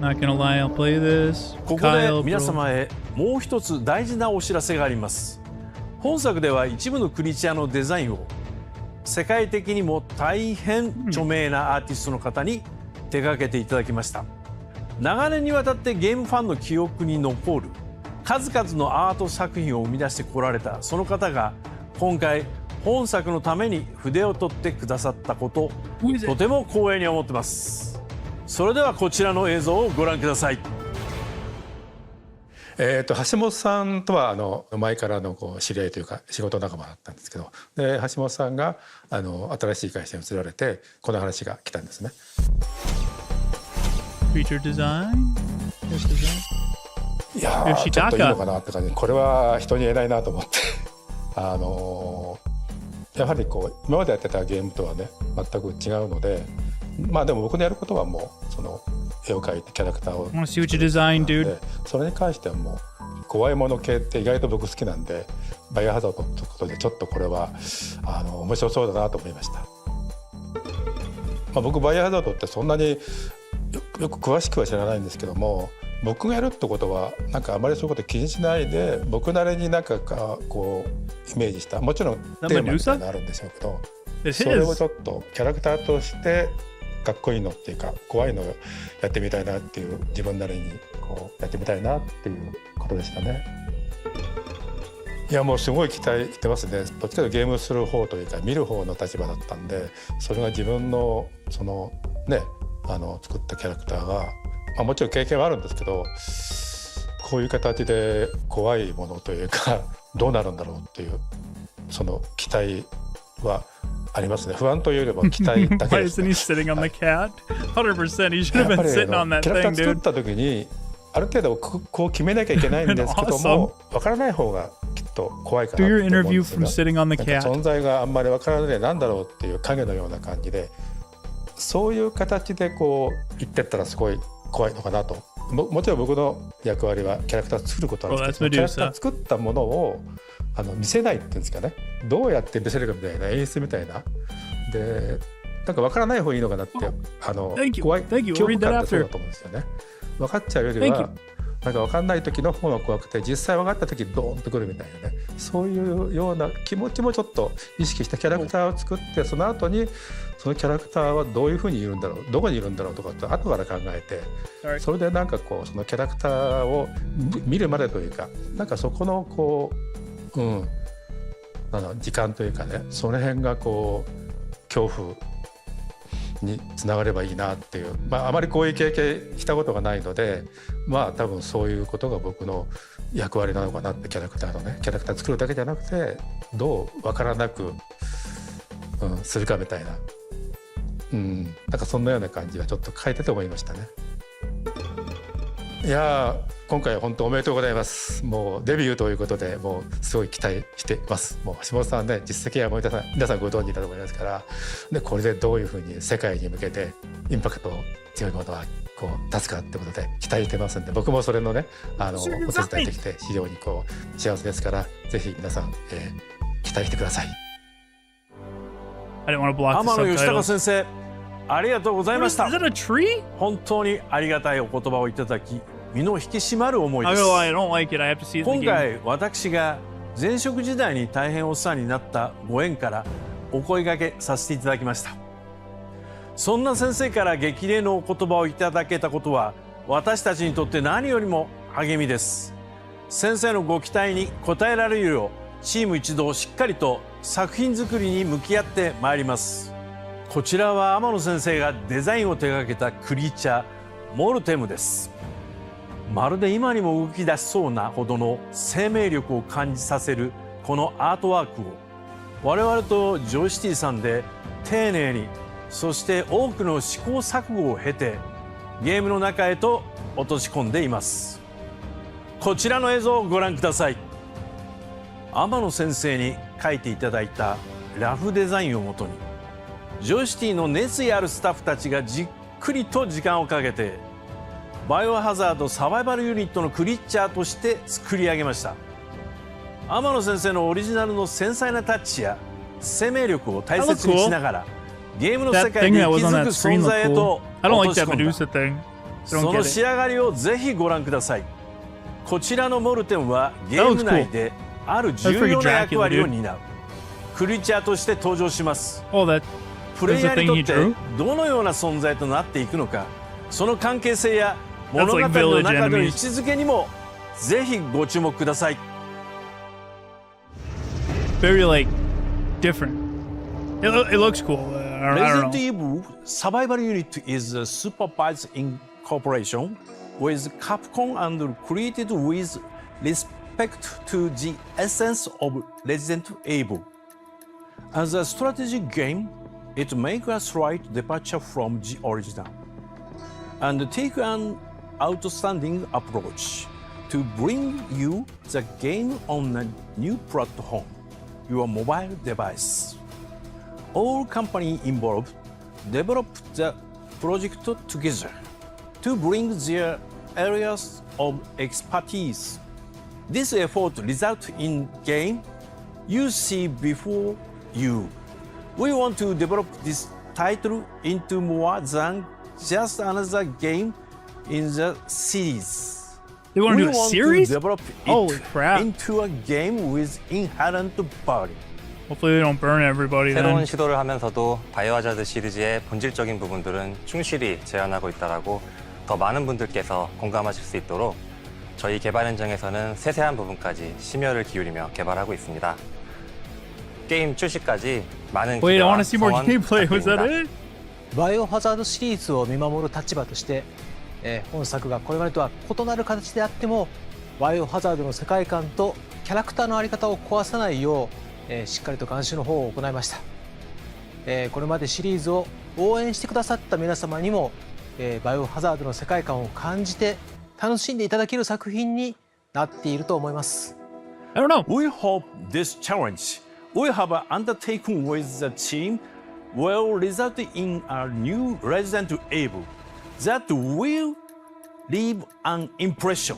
Not gonna lie, I'll play this. ここで Kyle, 皆 bro. 様へもう一つ大事なお知らせがあります。本作では一部のクリーチャーのデザインを世界的にも大変著名なアーティストの方に手掛けていただきました。長年にわたってゲームファンの記憶に残る数々のアート作品を生み出してこられたその方が今回本作のために筆を取ってくださったこと Who is it? とても光栄に思ってます。それではこちらの映像をご覧ください。橋本さんとは前からの知り合いというか仕事仲間だったんですけど、で橋本さんが新しい会社に移られてこの話が来たんですね。 Creature design. There's design. いやー吉高ちょっといいのかなって感じ、これは人に言えないなと思ってやはり今までやってたゲームとはね全く違うので、まあでも僕のやることはもうその絵を描いてキャラクターを I want to see what you design, で dude. それに関してはもう怖いもの系って意外と僕好きなんで、バイオハザードということでちょっとこれは面白そうだなと思いました。まあ、僕バイオハザードってそんなによく詳しくは知らないんですけども、僕がやるってことはなんかあまりそういうこと気にしないで僕なりになんかこうイメージした、もちろんテーマみたいなのあるんでしょうけど、 This それを is. ちょっとキャラクターとしてかっこいいのっていうか怖いのをやってみたいなっていう、自分なりにやってみたいなっていうことでしたね。いやもうすごい期待してますね。どっちかというとゲームする方というか見る方の立場だったんで、それが自分のそのね作ったキャラクターが、まあ、もちろん経験はあるんですけど、こういう形で怖いものというかどうなるんだろうっていうその期待はありますね。不安というよりも期待だけ Why です isn't ね。 he sitting on the cat? 100%. He should や have っぱ been り sitting on that キャラクタ thing, ー作っ dude. た時にある程度こう決めなきゃいけないんですけども、分からない方がきっと怖いかな Do と your 思うん interview ですが、 from sitting on the なんか cat. 存在があんまり分からないなんだろうっていう影のような感じで、そういう形で言ってったらすごい怖いのかなと。もちろん僕の役割はキャラクター作ることなんですけ Well, ど、 that's キャラクター作ったものを見せないっていうんですかね、どうやって見せるかみたいな演出みたいなで、なんか分からない方がいいのかなって、Thank you. 怖い Thank you. 恐 We'll read 怖 that 感ってそう after. だと思うんですよね。分かっちゃうより Thank は you. なんか分かんない時の方が怖くて、実際分かった時ドーンとくるみたいなね、そういうような気持ちもちょっと意識したキャラクターを作って、その後にそのキャラクターはどういうふうにいるんだろう、どこにいるんだろうとかって後から考えて、それでなんかこうそのキャラクターを見るまでというか、なんかそこのこう時間というかね、その辺がこう恐怖につながればいいなっていう、あまりこういう経験したことがないので、多分そういうことが僕の役割なのかなって、キャラクター作るだけじゃなくて、どう分からなく、するかみたいな、なんかそんなような感じはちょっと書いてて思いましたね。いや今回本当おめでとうございます。もうデビューということで、もうすごい期待しています。もう橋本さんね、実績はもう皆さんご存知だと思いますから、でこれでどういうふうに世界に向けてインパクト強いものはこう出すかってことで期待してますんで、僕もそれのねお手伝いできて非常にこう幸せですから、ぜひ皆さん、期待してください。I didn't want to block 天 the 野義高 subtitles. 先生、ありがとうござい What ま is, した。 is that a tree? 本当にありがたいお言葉をいただき、身の引き締まる思い I'm で not す。 gonna lie, I don't like it. I have to see it in 今 the game. 回私が前職時代に大変お世話になったご縁からお声掛けさせていただきました。そんな先生から激励のお言葉をいただけたことは、私たちにとって何よりも励みです。先生のご期待に応えられるよう、チーム一同しっかりと作品作りに向き合ってまいります。こちらは天野先生がデザインを手掛けたクリーチャーモルテムです。まるで今にも動き出しそうなほどの生命力を感じさせるこのアートワークを、我々とジョイシティさんで丁寧に、そして多くの試行錯誤を経てゲームの中へと落とし込んでいます。こちらの映像をご覧ください。天野先生に描いていただいたラフデザインをもとに、ジョイシティの熱意あるスタッフたちがじっくりと時間をかけて、バイオハザードサバイバルユニットのクリーチャーとして作り上げました。天野先生のオリジナルの繊細なタッチや生命力を大切にしながら、ゲームの世 That 界 thing で that 息 was on づ that く screen 存在へ looked と cool. I don't 落 like とし that 込んだ。 Medusa thing. I そ don't の get 仕 it. 上がりをぜひご覧ください。こちらのモルテンはゲーム内である重要な役割を担うクリーチャーとして登場します。 Oh, that プレイヤーにとっ That's the て thing he どのような存在となっていくのか、その関係性や That's 物語 like の village 中での enemies. 位置づけにもぜひご注目ください。 very like different. It looks cool. I don't Resident know. Evil Survival Unit is supervised in cooperation with Capcom and created with respect to the essence of Resident Evil. As a strategy game, it makes a slight departure from the original and take an outstanding approach to bring you the game on a new platform, your mobile device. All companies involved developed the project together to bring their areas of expertise. This effort results in game you see before you. We want to develop this title into more than just another game in the series. They want to do We a want series? to develop Holy it crap. into a game with inherent value. Hopefully they don't burn everybody 새로운 then. 시도를 하면서도 바이오하자드 시리즈의 본질적인 부분들은 충실히 재현하고 있다라고 더 많은 분들께서 공감하실 수 있도록 저희 개발 현장에서는 세세한 부분까지 심혈을 기울이며 개발하고 있습니다. 게임 출시까지 많은 Wait, I 기대와 want to see more 성원 gameplay. Was that 부탁드립니다. it? バイオハザードシリーズを見守る立場として、本作がこれまでとは異なる形であってもバイオハザードの世界観とキャラクターの在り方を壊さないよう、しっかりと監修の方を行いました。これまでシリーズを応援してくださった皆様にも、バイオハザードの世界観を感じて楽しんでいただける作品になっていると思います。 I don't know. We hope this challenge we have undertaken with the team will result in a new Resident Evil that will leave an impression.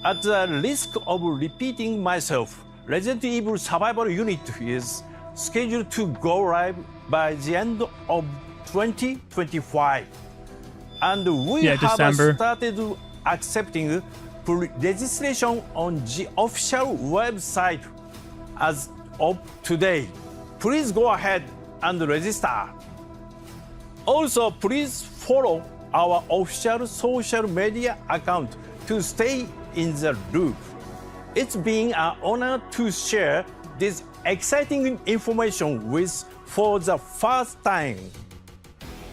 At the risk of repeating myself, Resident Evil Survival Unit is scheduled to go live by the end of 2025. And we Yeah, have December. started accepting registration on the official website as of today. Please go ahead and register. Also, please follow our official social media account to stay in the loop. It's been an honor to share this exciting information with for the first time.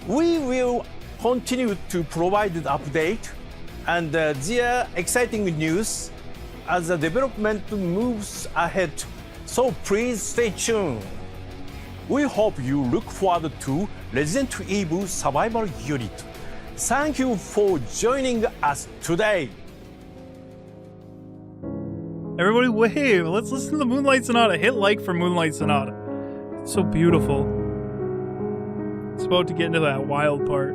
We will continue to provide the update and the exciting news as the development moves ahead. So please stay tuned. We hope you look forward to Resident Evil Survival Unit. Thank you for joining us today. Everybody wave. Let's listen to the Moonlight Sonata. Hit like for Moonlight Sonata. It's so beautiful. It's about to get into that wild part.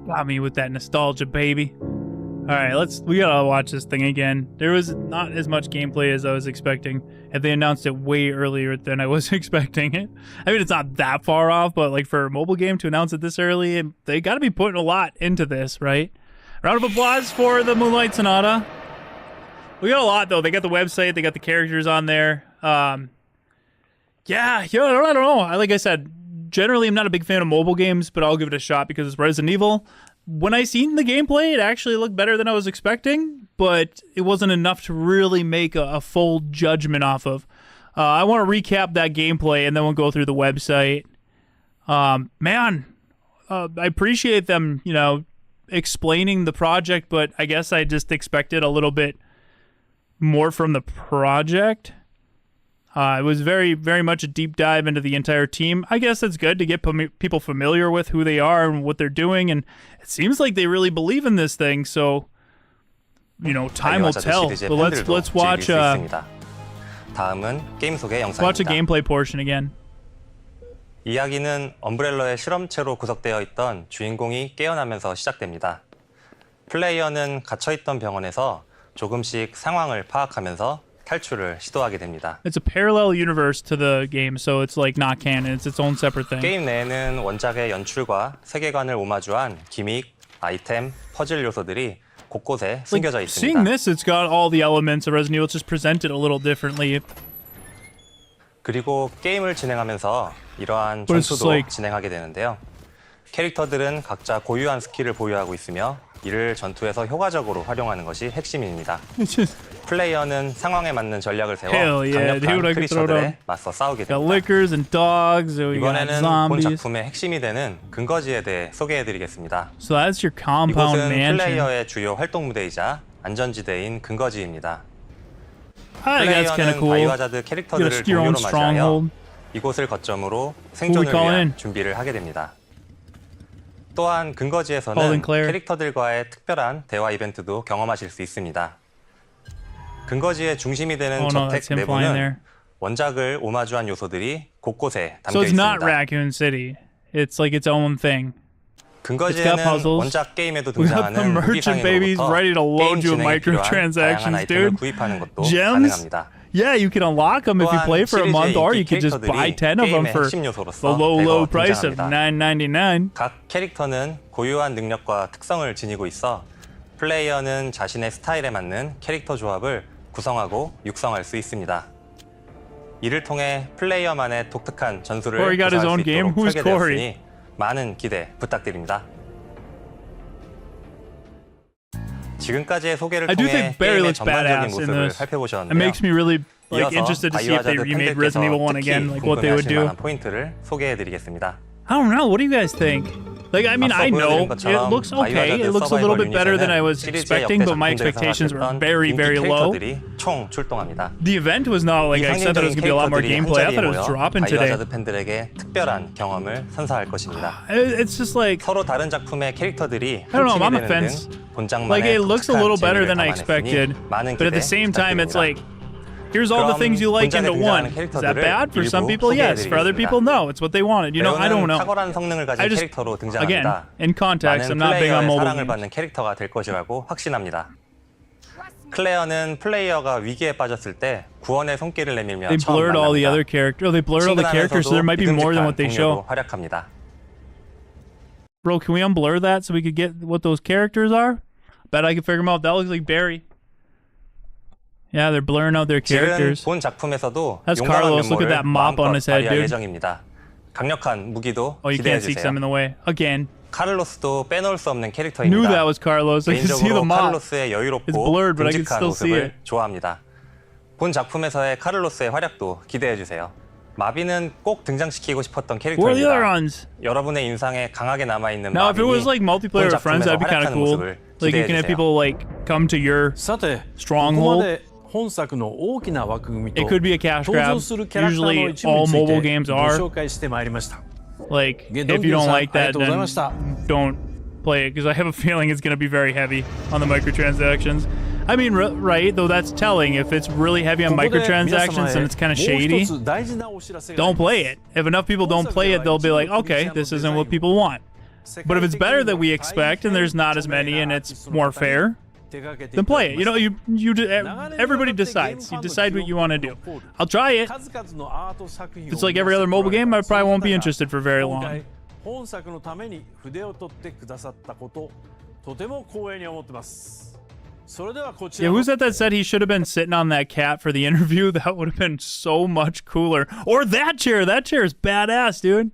Got me with that nostalgia, baby. All right, we gotta watch this thing again. There was not as much gameplay as I was expecting, and they announced it way earlier than I was expecting it. I mean, it's not that far off, but like for a mobile game to announce it this early, they gotta be putting a lot into this, right? Round of applause for the Moonlight Sonata. We got a lot though. They got the website, they got the characters on there. Yeah, I don't know. Like I said, generally I'm not a big fan of mobile games, but I'll give it a shot because it's Resident Evil. When I seen the gameplay, it actually looked better than I was expecting, but it wasn't enough to really make a full judgment off of. I want to recap that gameplay, and then we'll go through the website. I appreciate them, explaining the project, but I guess I just expected a little bit more from the project. It was very, very much a deep dive into the entire team. I guess it's good to get people familiar with who they are and what they're doing, and it seems like they really believe in this thing. So, time will tell. But let's watch. 다음은 게임 소개 영상입니다. Watch a gameplay portion again. 이야기는 엄브렐러의 실험체로 구성되어 있던 주인공이 깨어나면서 시작됩니다. 플레이어는 갇혀있던 병원에서 조금씩 상황을 파악하면서 탈출을 시도하게 됩니다. It's a parallel universe to the game, so it's like not canon. It's its own separate thing. 게임 내에는 원작의 연출과 세계관을 오마주한 기믹, 아이템, 퍼즐 요소들이 곳곳에 숨겨져 있습니다. Seeing this, it's got all the elements of Resident Evil, just presented a little differently. 그리고 게임을 진행하면서 이러한 But it's 전투도 like- 진행하게 되는데요. 캐릭터들은 각자 고유한 스킬을 보유하고 있으며 이를 전투에서 효과적으로 활용하는 것이 핵심입니다. It's just 플레이어는 상황에 맞는 전략을 세워 Hell yeah, dude, 강력한 I could throw 크리처들에 down. 맞서 싸우게 got 됩니다. liquors and dogs. We got 이번에는 본 zombies. 작품의 핵심이 되는 근거지에 대해 소개해드리겠습니다. So that's your compound 이곳은 mansion. 플레이어의 주요 활동 무대이자 안전지대인 근거지입니다. I think that's kind of 플레이어는 cool. 바이오하자드 You 캐릭터들을 got your own 동료로 맞이하여 stronghold. 이곳을 거점으로 생존을 call 위한 in? 준비를 하게 됩니다. 또한 근거지에서는 Call in Claire. 캐릭터들과의 특별한 대화 이벤트도 경험하실 수 있습니다. 근거지의 중심이 되는 Oh no, 저택 that's him flying there. 내부는 원작을 오마주한 요소들이 곳곳에 So 담겨 it's not 있습니다. Raccoon City. It's like its own thing. 근거지에는 puzzles. 원작 게임에도 We got the 등장하는 merchant babies 무기상으로부터 ready to load 게임 you with 진행에 필요한 microtransactions, 다양한 아이템을 dude. 구입하는 것도 Gems? 가능합니다. Yeah, you can unlock them if you 또한 play for a month, or you 시리즈의 could just buy 캐릭터들이 10 of them 게임의 for 핵심 the 요소로서 low 대거 price of 등장합니다. $9.99. 각 캐릭터는 고유한 능력과 특성을 지니고 있어 플레이어는 자신의 스타일에 맞는 캐릭터 조합을 구성하고 육성할 수 있습니다. 이를 통해 플레이어만의 독특한 전술을 Corey got his 구사할 own 수 game? 있도록 Who's 설계되었으니 많은 기대 부탁드립니다. 지금까지의 소개를 I do 통해 think Barry 게임의 looks 전반적인 badass in 모습을 this. It 살펴보셨는데요. makes me really like 이어서 interested to see if they 바이오하자드 remade 팬들께서 Resident Evil 1 특히 again, like what they would 궁금해하실 do. 만한 포인트를 소개해드리겠습니다. I don't know. What do you guys think? Like, I mean, 앞서 I know 보여드린 것처럼 it looks okay. 바이오하자드 It looks a little bit 서바이벌 better than I 유닛에는 was 시리즈의 expecting, but my 역대 expectations were 작품들에서 very, 인기 very low. 캐릭터들이 총 출동합니다. The event was not like I said that it was going to be a lot more 상징적인 gameplay. I 캐릭터들이 thought it 한자리에 was 모여 dropping today. 바이오하자드 팬들에게 특별한 경험을 선사할 것입니다. It's just like, 서로 다른 작품의 캐릭터들이 I don't know, 한 I'm on 팀이 the 되는 fence. 등 본장만의 like it looks a 독특한 little better 재미를 than I expected, 담아냈으니 많은 but at the 기대 same time, it's 부탁드립니다. like, here's all the 그럼 things you like 본작에 into one. 등장하는 Is that 캐릭터들을 bad? For some 일부 people, yes. For other 소개해드리겠습니다. people, no. It's what they wanted. You know, I don't 배우는 know. 탁월한 성능을 가진 I just, 캐릭터로 again, 등장합니다. in context, I'm 많은 not big on 플레이어의 mobile 사랑을 games. 받는 캐릭터가 될 것이라고 확신합니다. 클레어는 플레이어가 위기에 빠졌을 때 구원의 손길을 내밀며 They 처음 blurred all the other 만납니다. characters. Oh, they blurred all the characters, so there might be more than what they show. 친근함에서도 활약합니다. Bro, can we unblur that so we could get what those characters are? Bet I can figure them out. That looks like Barry. Yeah, they're blurring out their 지금 characters. 본 작품에서도 That's 용감한 Carlos. Look at 면모를 that mop on 마음껏 his head, 발휘할 dude. 예정입니다. 강력한 무기도 Oh, you 기대해 can't see because I'm in 주세요. the way. Again. 카를로스도 빼놓을 수 없는 Knew that 캐릭터입니다. was Carlos. I can see the 개인적으로 mop. 카를로스의 It's 여유롭고 blurred, but I can 듬직한 still see 모습을 it. 좋아합니다. 본 작품에서의 카를로스의 활약도 기대해 주세요. 마비는 꼭 등장시키고 싶었던 Who are the other 캐릭터입니다. ones? 여러분의 인상에 강하게 남아있는 Now, if it was like 마비니 multiplayer 본 with friends, that'd be kind of 활약하는 cool. 모습을 Like you 기대해 can have 주세요. people like come to your. さて、 Stronghold? ここまで本作の大きな枠組みと It could be a cash 登 grab. 場するキャラクターの Usually, 一部に all つい mobile て games ご are. 紹介してまいりました。 Like, ゲドン if ギ you ュン don't さん like ありが that, とうござい then ました。 don't play it because I have a feeling it's going to be very heavy on the microtransactions. I mean, right, though that's telling. If it's really heavy on ここで皆様 microtransactions へ and it's kind of もう shady, 一つ大事なお知らせがあ don't ります play it. If enough people don't play it, they'll be like, okay, this isn't what people want. But if it's better than we expect and there's not as many and it's more fair, then play it. You know, everybody decides. You decide what you want to do. I'll try it. If it's like every other mobile game, I probably won't be interested for very long. 本作のために筆を取ってくださったこととても光栄に思ってますそれではこち Yeah, ら who's that said he should have been sitting on that cat for the interview? That would have been so much cooler. Or that chair. That chair is badass, dude.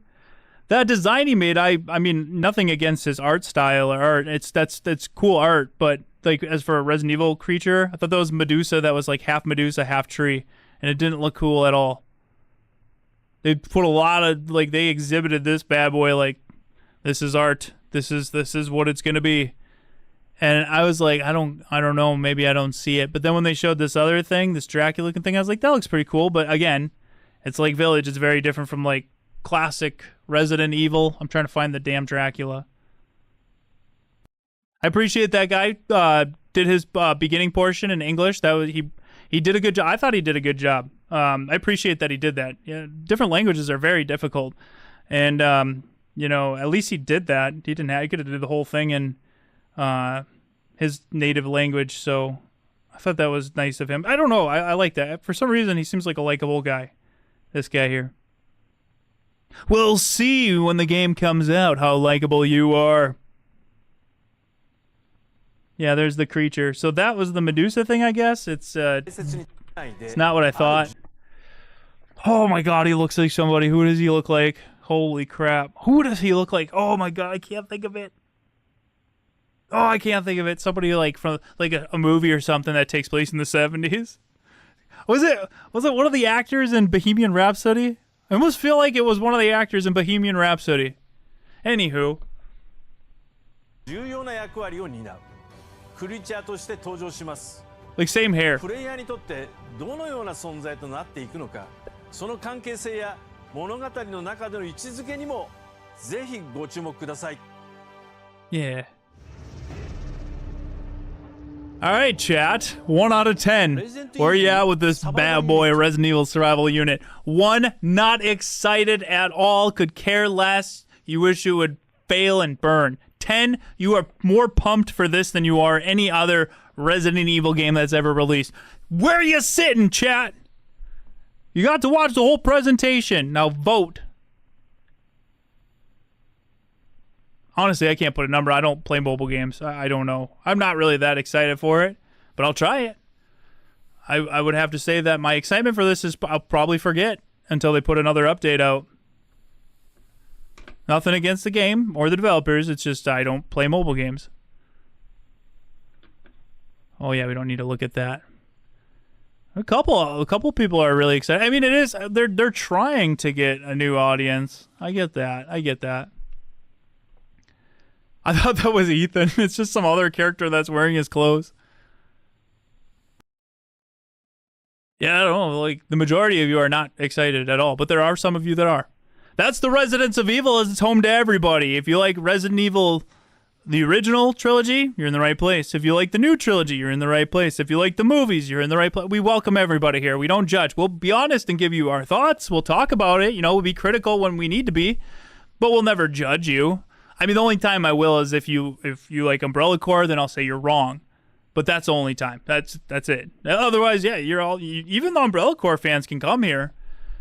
That design he made, I mean, nothing against his art style or art. That's cool art, but like as for a Resident Evil creature, I thought that was Medusa that was like half Medusa, half tree, and it didn't look cool at all. They put a lot of like they exhibited this bad boy like this is art. This is what it's gonna be. And I was like, I don't know, maybe I don't see it. But then when they showed this other thing, this Dracula looking thing, I was like, that looks pretty cool. But again, it's like Village. It's very different from like classic Resident Evil. I'm trying to find the damn Dracula. I appreciate that guy did his beginning portion in English. That was he did a good job. I thought he did a good job. I appreciate that he did that. Yeah, different languages are very difficult, and you know, at least he did that. He could have did the whole thing in his native language. So I thought that was nice of him. I don't know. I like that. For some reason, he seems like a likable guy. This guy here. We'll see when the game comes out how likable you are. Yeah, there's the creature. So that was the Medusa thing, I guess. It's not what I thought. Oh my god, he looks like somebody. Who does he look like? Holy crap. Who does he look like? Oh my god, I can't think of it. Oh, I can't think of it. Somebody like from like a movie or something that takes place in the 70s. Was it one of the actors in Bohemian Rhapsody? I almost feel like it was one of the actors in Bohemian Rhapsody. Anywho. 重要な役割を担うクリーチャーとして登場します Like same hair. プレイヤーにとってどのような存在となっていくのかその関係性や物語の中での位置づけにもぜひご注目ください Yeah. All right, chat. 1 out of 10. Where you at with this bad boy Resident Evil survival unit? 1, not excited at all. Could care less. You wish it would fail and burn. 10, you are more pumped for this than you are any other Resident Evil game that's ever released. Where you sitting, chat? You got to watch the whole presentation. Now vote. Honestly, I can't put a number. I don't play mobile games. I don't know. I'm not really that excited for it, but I'll try it. I would have to say that my excitement for this is I'll probably forget until they put another update out. Nothing against the game or the developers. It's just I don't play mobile games. Oh yeah, we don't need to look at that. A couple people are really excited. I mean, it is they're trying to get a new audience. I get that. I thought that was Ethan. It's just some other character that's wearing his clothes. Yeah, I don't know. Like, the majority of you are not excited at all, but there are some of you that are. That's the Residents of Evil, as it's home to everybody. If you like Resident Evil, the original trilogy, you're in the right place. If you like the new trilogy, you're in the right place. If you like the movies, you're in the right place. We welcome everybody here. We don't judge. We'll be honest and give you our thoughts. We'll talk about it. You know, we'll be critical when we need to be, but we'll never judge you. I mean, the only time I will is if you like Umbrella Corps, then I'll say you're wrong. But that's the only time. That's it. Otherwise, yeah, even the Umbrella Corps fans can come here.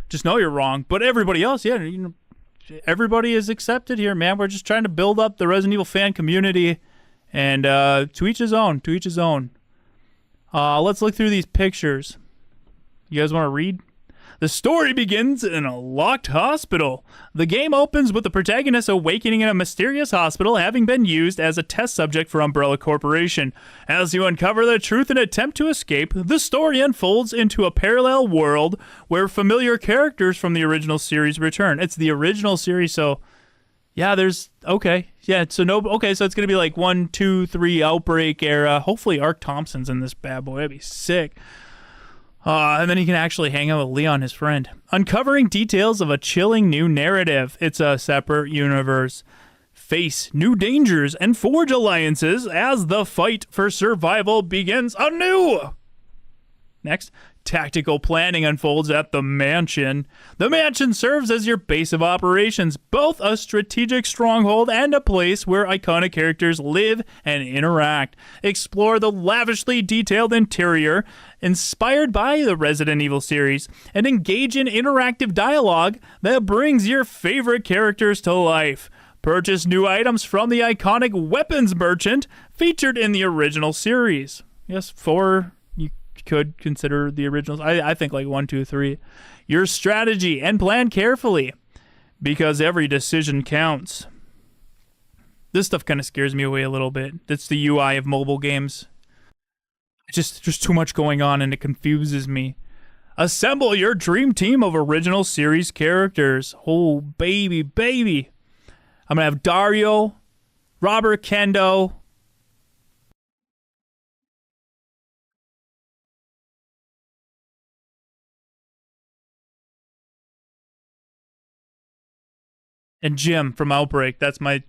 Just know you're wrong. But everybody else, yeah, everybody is accepted here, man. We're just trying to build up the Resident Evil fan community, and to each his own. To each his own. Let's look through these pictures. You guys want to read? The story begins in a locked hospital. The game opens with the protagonist awakening in a mysterious hospital, having been used as a test subject for Umbrella Corporation. As you uncover the truth and attempt to escape, the story unfolds into a parallel world where familiar characters from the original series return. It's the original series, so yeah, okay. Yeah, so so it's gonna be like 1, 2, 3 Outbreak era. Hopefully Ark Thompson's in this bad boy. That'd be sick. And then he can actually hang out with Leon, his friend. Uncovering details of a chilling new narrative. It's a separate universe. Face new dangers and forge alliances as the fight for survival begins anew. Next, tactical planning unfolds at the mansion. The mansion serves as your base of operations, both a strategic stronghold and a place where iconic characters live and interact. Explore the lavishly detailed interior inspired by the Resident Evil series and engage in interactive dialogue that brings your favorite characters to life. Purchase new items from the iconic weapons merchant featured in the original series. Yes, 4 you could consider the originals. I think like 1, 2, 3. Your strategy and plan carefully because every decision counts. This stuff kind of scares me away a little bit. It's the UI of mobile games. There's too much going on and it confuses me. Assemble your dream team of original series characters. Oh, baby. I'm going to have Dario, Robert Kendo, and Jim from Outbreak. That's my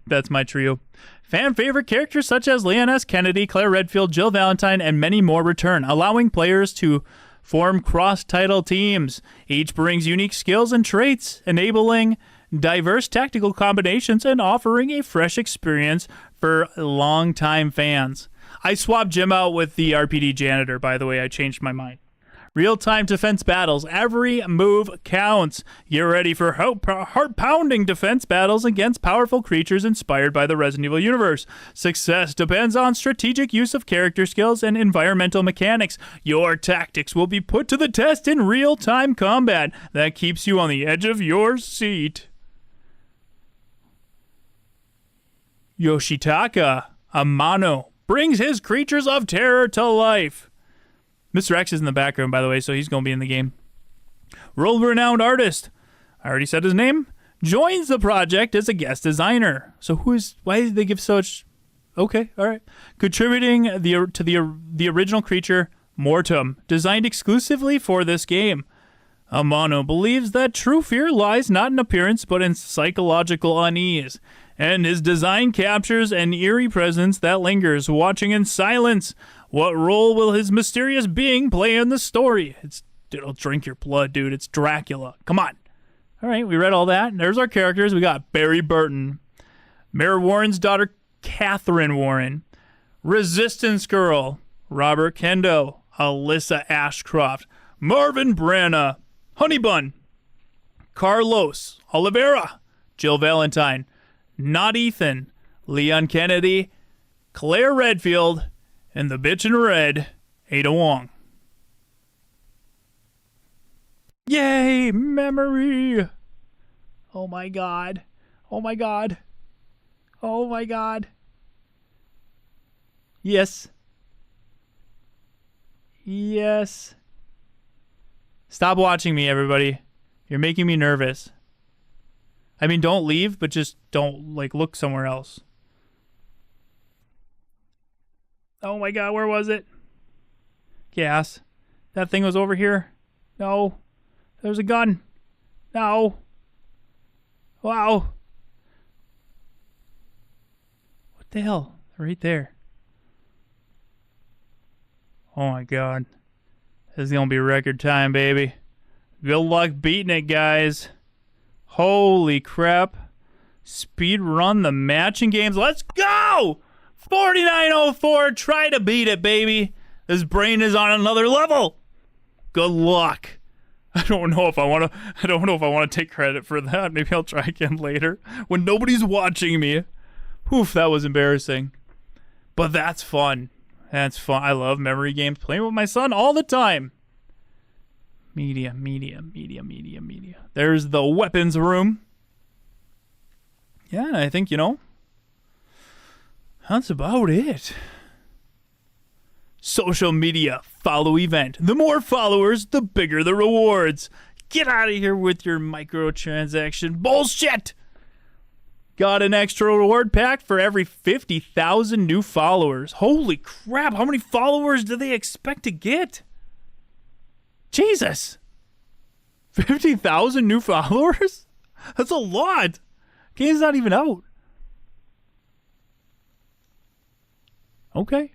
trio. Fan favorite characters such as Leon S. Kennedy, Claire Redfield, Jill Valentine, and many more return, allowing players to form cross-title teams. Each brings unique skills and traits, enabling diverse tactical combinations and offering a fresh experience for longtime fans. I swapped Jim out with the RPD janitor, by the way. I changed my mind. Real-time defense battles. Every move counts. Get ready for heart-pounding defense battles against powerful creatures inspired by the Resident Evil universe. Success depends on strategic use of character skills and environmental mechanics. Your tactics will be put to the test in real-time combat that keeps you on the edge of your seat. Yoshitaka Amano brings his creatures of terror to life. Mr. X is in the background, by the way, so he's going to be in the game. World-renowned artist, I already said his name, joins the project as a guest designer. So why did they give such... Okay, all right. Contributing to the original creature, Mortem, designed exclusively for this game. Amano believes that true fear lies not in appearance, but in psychological unease. And his design captures an eerie presence that lingers, watching in silence. What role will his mysterious being play in the story? It'll drink your blood, dude. It's Dracula. Come on. All right, we read all that. There's our characters. We got Barry Burton, Mayor Warren's daughter, Catherine Warren, Resistance Girl, Robert Kendo, Alyssa Ashcroft, Marvin Branna, Honeybun, Carlos Oliveira, Jill Valentine, Not Ethan, Leon Kennedy, Claire Redfield, and the bitch in red, Ada Wong. Yay, memory! Oh my god. Oh my god. Oh my god. Yes. Yes. Stop watching me, everybody. You're making me nervous. I mean, don't leave, but just don't, look somewhere else. Oh my god, where was it? Gas. That thing was over here. No. There's a gun. No. Wow. What the hell? Right there. Oh my god. This is gonna be record time, baby. Good luck beating it, guys. Holy crap. Speed run the matching games. Let's go! 4904. Try to beat it, baby. This brain is on another level. Good luck. I don't know if I want to take credit for that. Maybe I'll try again later when nobody's watching me. Oof, that was embarrassing. But that's fun. That's fun. I love memory games. Playing with my son all the time. Media. There's the weapons room. Yeah, I think, that's about it. Social media follow event. The more followers, the bigger the rewards. Get out of here with your microtransaction bullshit. Got an extra reward pack for every 50,000 new followers. Holy crap, how many followers do they expect to get? Jesus. 50,000 new followers? That's a lot. Game's not even out. Okay.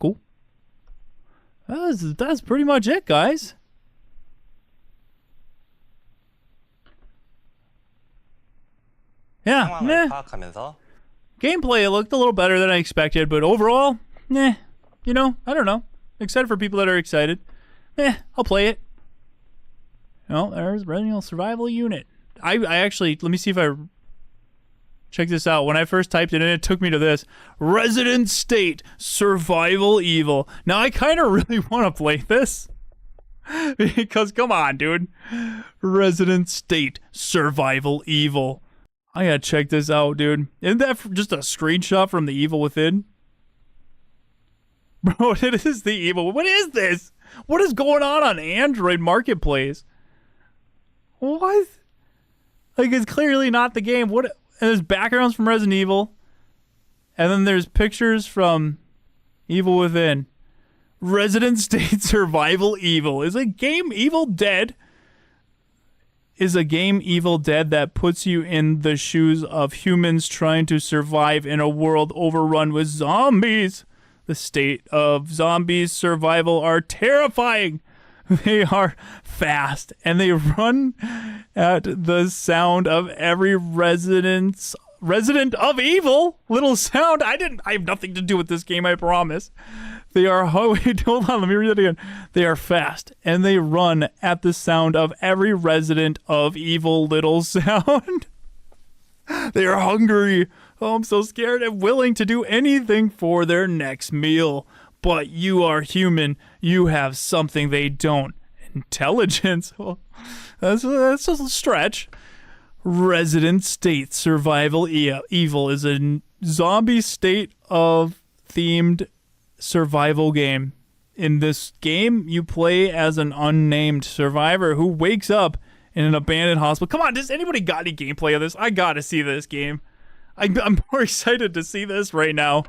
Cool. That's pretty much it, guys. Yeah. 파악하면서 Gameplay, it looked a little better than I expected, but overall, I don't know. Excited for people that are excited. I'll play it. There's Resident Evil Survival Unit. I actually, let me see if I check this out. When I first typed it in, it took me to this. Resident State Survival Evil. Now, I kind of really want to play this. Because, come on, dude. Resident State Survival Evil. I gotta check this out, dude. Isn't that just a screenshot from the Evil Within? Bro, it is the Evil. What is this? What is going on Android Marketplace? What? Like, it's clearly not the game. What? And there's backgrounds from Resident Evil. And then there's pictures from Evil Within. Resident State Survival Evil. Is a game Evil Dead? Is a game Evil Dead that puts you in the shoes of humans trying to survive in a world overrun with zombies. The state of zombies survival are terrifying. They are fast, and they run at the sound of every resident of evil. Little sound. I have nothing to do with this game, I promise. They are, wait, hold on, let me read that again. They are fast, and they run at the sound of every resident of evil little sound. They are hungry. Oh, I'm so scared and willing to do anything for their next meal. But you are human. You have something they don't. Intelligence. Well, that's a stretch. Resident State Survival Evil is a zombie state of themed survival game. In this game, you play as an unnamed survivor who wakes up in an abandoned hospital. Come on, does anybody got any gameplay of this? I gotta see this game. I'm more excited to see this right now.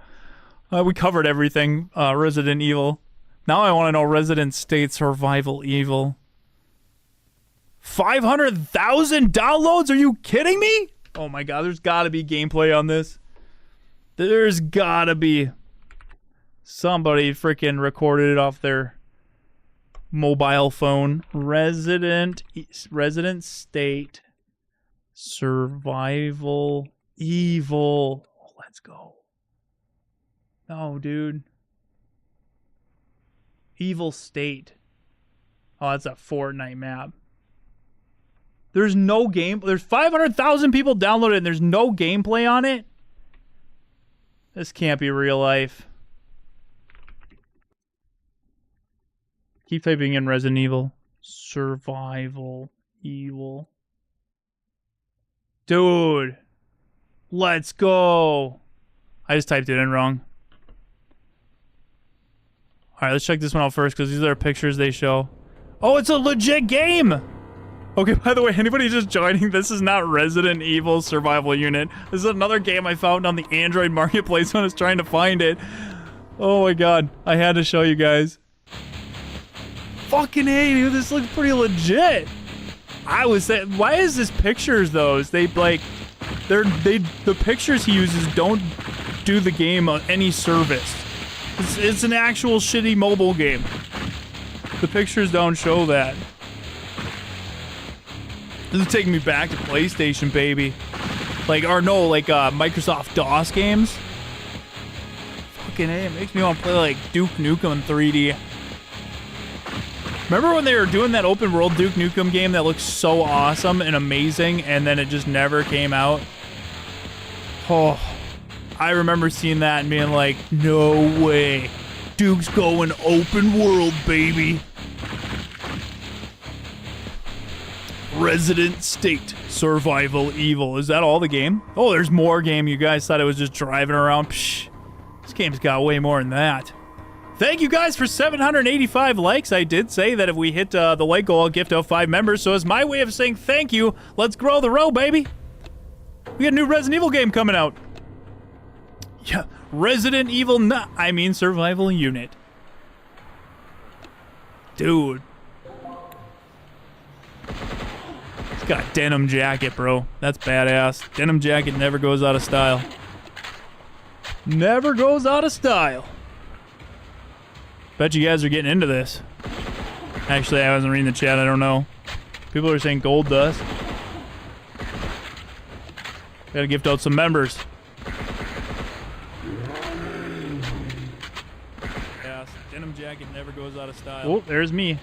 We covered everything, Resident Evil. Now I want to know Resident State Survival Evil. 500,000 downloads? Are you kidding me? Oh my god, there's gotta be gameplay on this. There's gotta be. Somebody freaking recorded it off their mobile phone. Resident State Survival Evil. Oh, let's go. No, dude. Evil State. Oh, that's a Fortnite map. There's no game. There's 500,000 people downloaded and there's no gameplay on it. This can't be real life. Keep typing in Resident Evil. Survival Evil. Dude. Let's go. I just typed it in wrong. Alright, let's check this one out first because these are pictures they show. Oh, it's a legit game! Okay, by the way, anybody just joining, this is not Resident Evil Survival Unit. This is another game I found on the Android Marketplace when I was trying to find it. Oh my god, I had to show you guys. Fucking A, dude, this looks pretty legit. I was saying, why is this pictures though? They like, the pictures he uses don't do the game on any service. It's an actual shitty mobile game. The pictures don't show that. This is taking me back to PlayStation, baby. Like, or no, like Microsoft DOS games. Fucking A, it makes me want to play like Duke Nukem in 3D. Remember when they were doing that open world Duke Nukem game that looked so awesome and amazing, and then it just never came out? Oh, I remember seeing that and being like, no way. Duke's going open world, baby. Resident State Survival Evil. Is that all the game? Oh, there's more game. You guys thought it was just driving around. Psh, this game's got way more than that. Thank you guys for 785 likes. I did say that if we hit the like goal, I'll gift out 5 members. So as my way of saying thank you, let's grow the row, baby. We got a new Resident Evil game coming out. Yeah, Resident Evil, Survival Unit. Dude. It's got a denim jacket, bro. That's badass. Denim jacket never goes out of style. Never goes out of style. Bet you guys are getting into this. Actually, I wasn't reading the chat. I don't know. People are saying gold dust. Gotta gift out some members. Yes, denim jacket never goes out of style. Oh, there's me.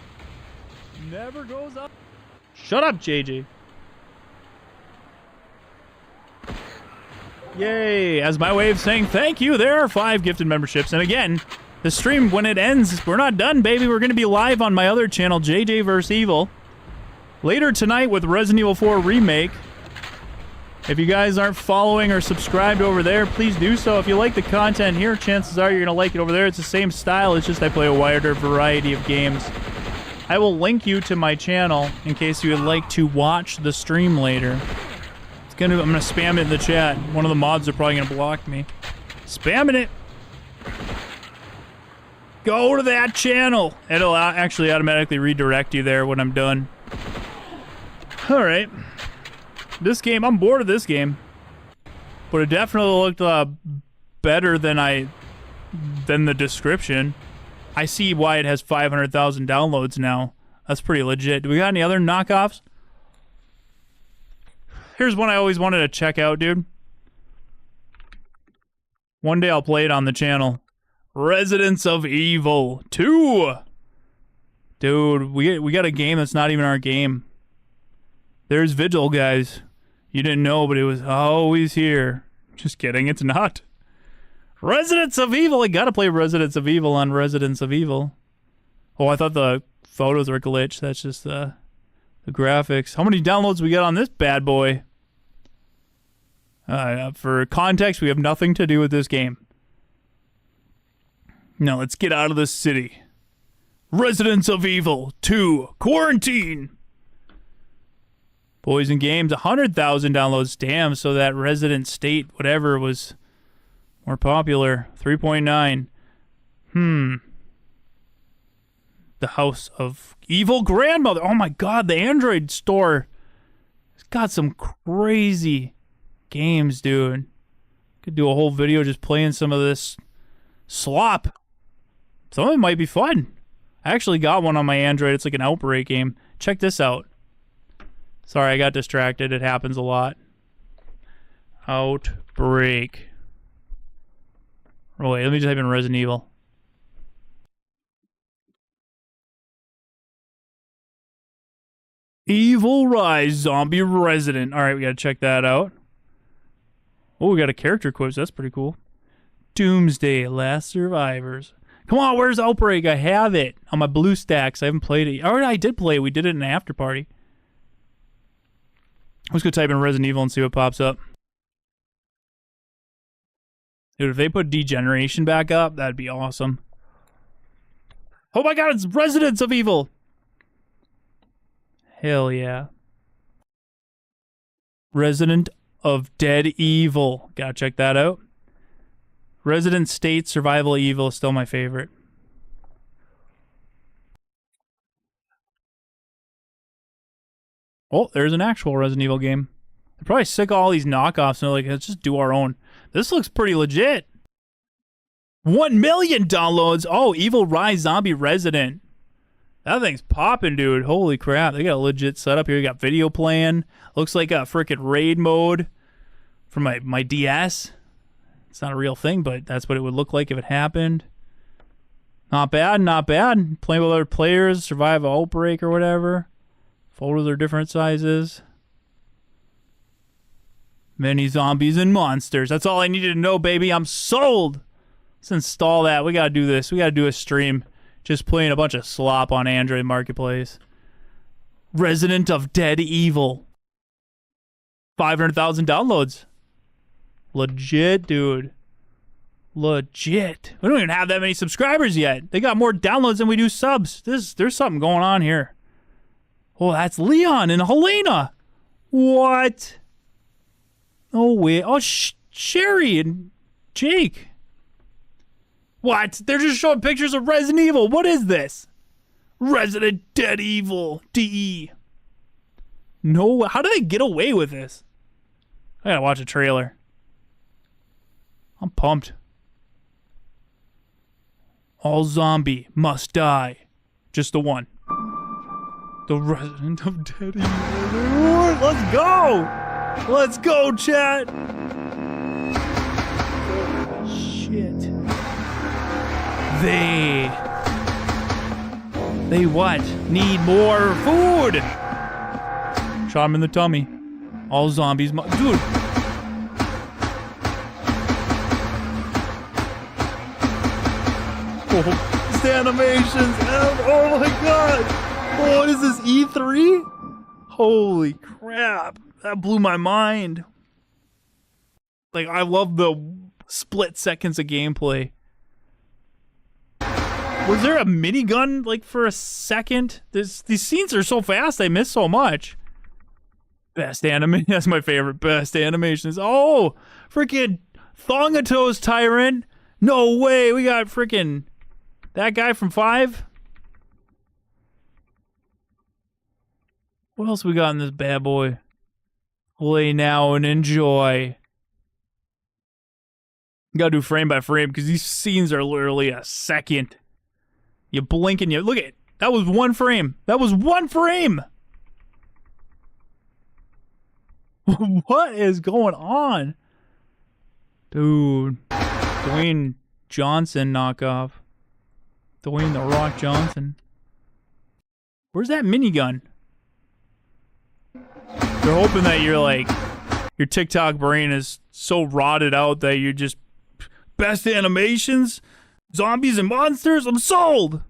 Never goes out. Shut up, JJ. Yay! As my way of saying thank you, there are 5 gifted memberships. And again, the stream, when it ends, we're not done, baby. We're going to be live on my other channel, JJ vs. Evil. Later tonight with Resident Evil 4 Remake. If you guys aren't following or subscribed over there, please do so. If you like the content here, chances are you're going to like it over there. It's the same style. It's just I play a wider variety of games. I will link you to my channel in case you would like to watch the stream later. I'm going to spam it in the chat. One of the mods are probably going to block me. Spamming it. Go to that channel. It'll actually automatically redirect you there when I'm done. Alright. This game, I'm bored of this game. But it definitely looked better than the description. I see why it has 500,000 downloads now. That's pretty legit. Do we got any other knockoffs? Here's one I always wanted to check out, dude. One day I'll play it on the channel. Residents of Evil 2. Dude, we got a game that's not even our game. There's Vigil, guys. You didn't know, but it was always here. Just kidding, it's not. Residents of Evil. I gotta play Residents of Evil on Residents of Evil. Oh, I thought the photos were glitched. That's just the graphics. How many downloads we got on this bad boy? For context, we have nothing to do with this game. Now let's get out of this city. Residents of Evil 2 Quarantine. Boys and Games, 100,000 downloads. Damn, so that Resident State, whatever, was more popular. 3.9. The House of Evil Grandmother. Oh my god, the Android store. It's got some crazy games, dude. Could do a whole video just playing some of this slop. Some of it might be fun. I actually got one on my Android. It's like an Outbreak game. Check this out. Sorry, I got distracted. It happens a lot. Outbreak. Oh, wait, let me just type in Resident Evil. Evil Rise Zombie Resident. Alright, we gotta check that out. Oh, we got a character quiz. That's pretty cool. Doomsday, Last Survivors. Come on, where's Outbreak? I have it on my BlueStacks. I haven't played it. Alright, I did play it. We did it in an after party. Let's go type in Resident Evil and see what pops up. Dude, if they put Degeneration back up, that'd be awesome. Oh my god, it's Residents of Evil! Hell yeah. Resident of Dead Evil. Gotta check that out. Resident State Survival Evil is still my favorite. Oh, there's an actual Resident Evil game. They're probably sick of all these knockoffs and they're like, let's just do our own. This looks pretty legit. 1 million downloads. Oh, Evil Rise Zombie Resident. That thing's popping, dude. Holy crap. They got a legit setup here. You got video playing. Looks like a freaking raid mode for my DS. It's not a real thing, but that's what it would look like if it happened. Not bad, not bad. Playing with other players, survive an outbreak or whatever. Photos are different sizes. Many zombies and monsters. That's all I needed to know, baby. I'm sold. Let's install that. We gotta do this. We gotta do a stream. Just playing a bunch of slop on Android Marketplace. Resident of Dead Evil. 500,000 downloads. Legit, dude. Legit. We don't even have that many subscribers yet. They got more downloads than we do subs. There's something going on here. Oh, that's Leon and Helena. What? No way. Oh, Sherry and Jake. What? They're just showing pictures of Resident Evil. What is this? Resident Dead Evil. DE. No. How do they get away with this? I gotta watch a trailer. I'm pumped. All zombie must die. Just the one. The Resident of Dead Evil. Let's go! Let's go, chat! Shit. They what? Need more food! Shot him in the tummy. All zombies dude! Oh, it's the animations! Oh my god! Oh, what is this, E3? Holy crap. That blew my mind. Like, I love the split seconds of gameplay. Was there a minigun, like, for a second? These scenes are so fast, I miss so much. Best anime. That's my favorite. Best animations. Oh, freaking Thongatos Tyrant. No way. We got freaking that guy from 5. What else we got in this bad boy? Play now and enjoy. Gotta do frame by frame because these scenes are literally a second. You blink and you look at it. That was 1 frame. That was 1 frame. What is going on? Dude. Dwayne Johnson knockoff. Dwayne the Rock Johnson. Where's that minigun? They're hoping that you're like, your TikTok brain is so rotted out that you just, best animations, zombies and monsters, I'm sold!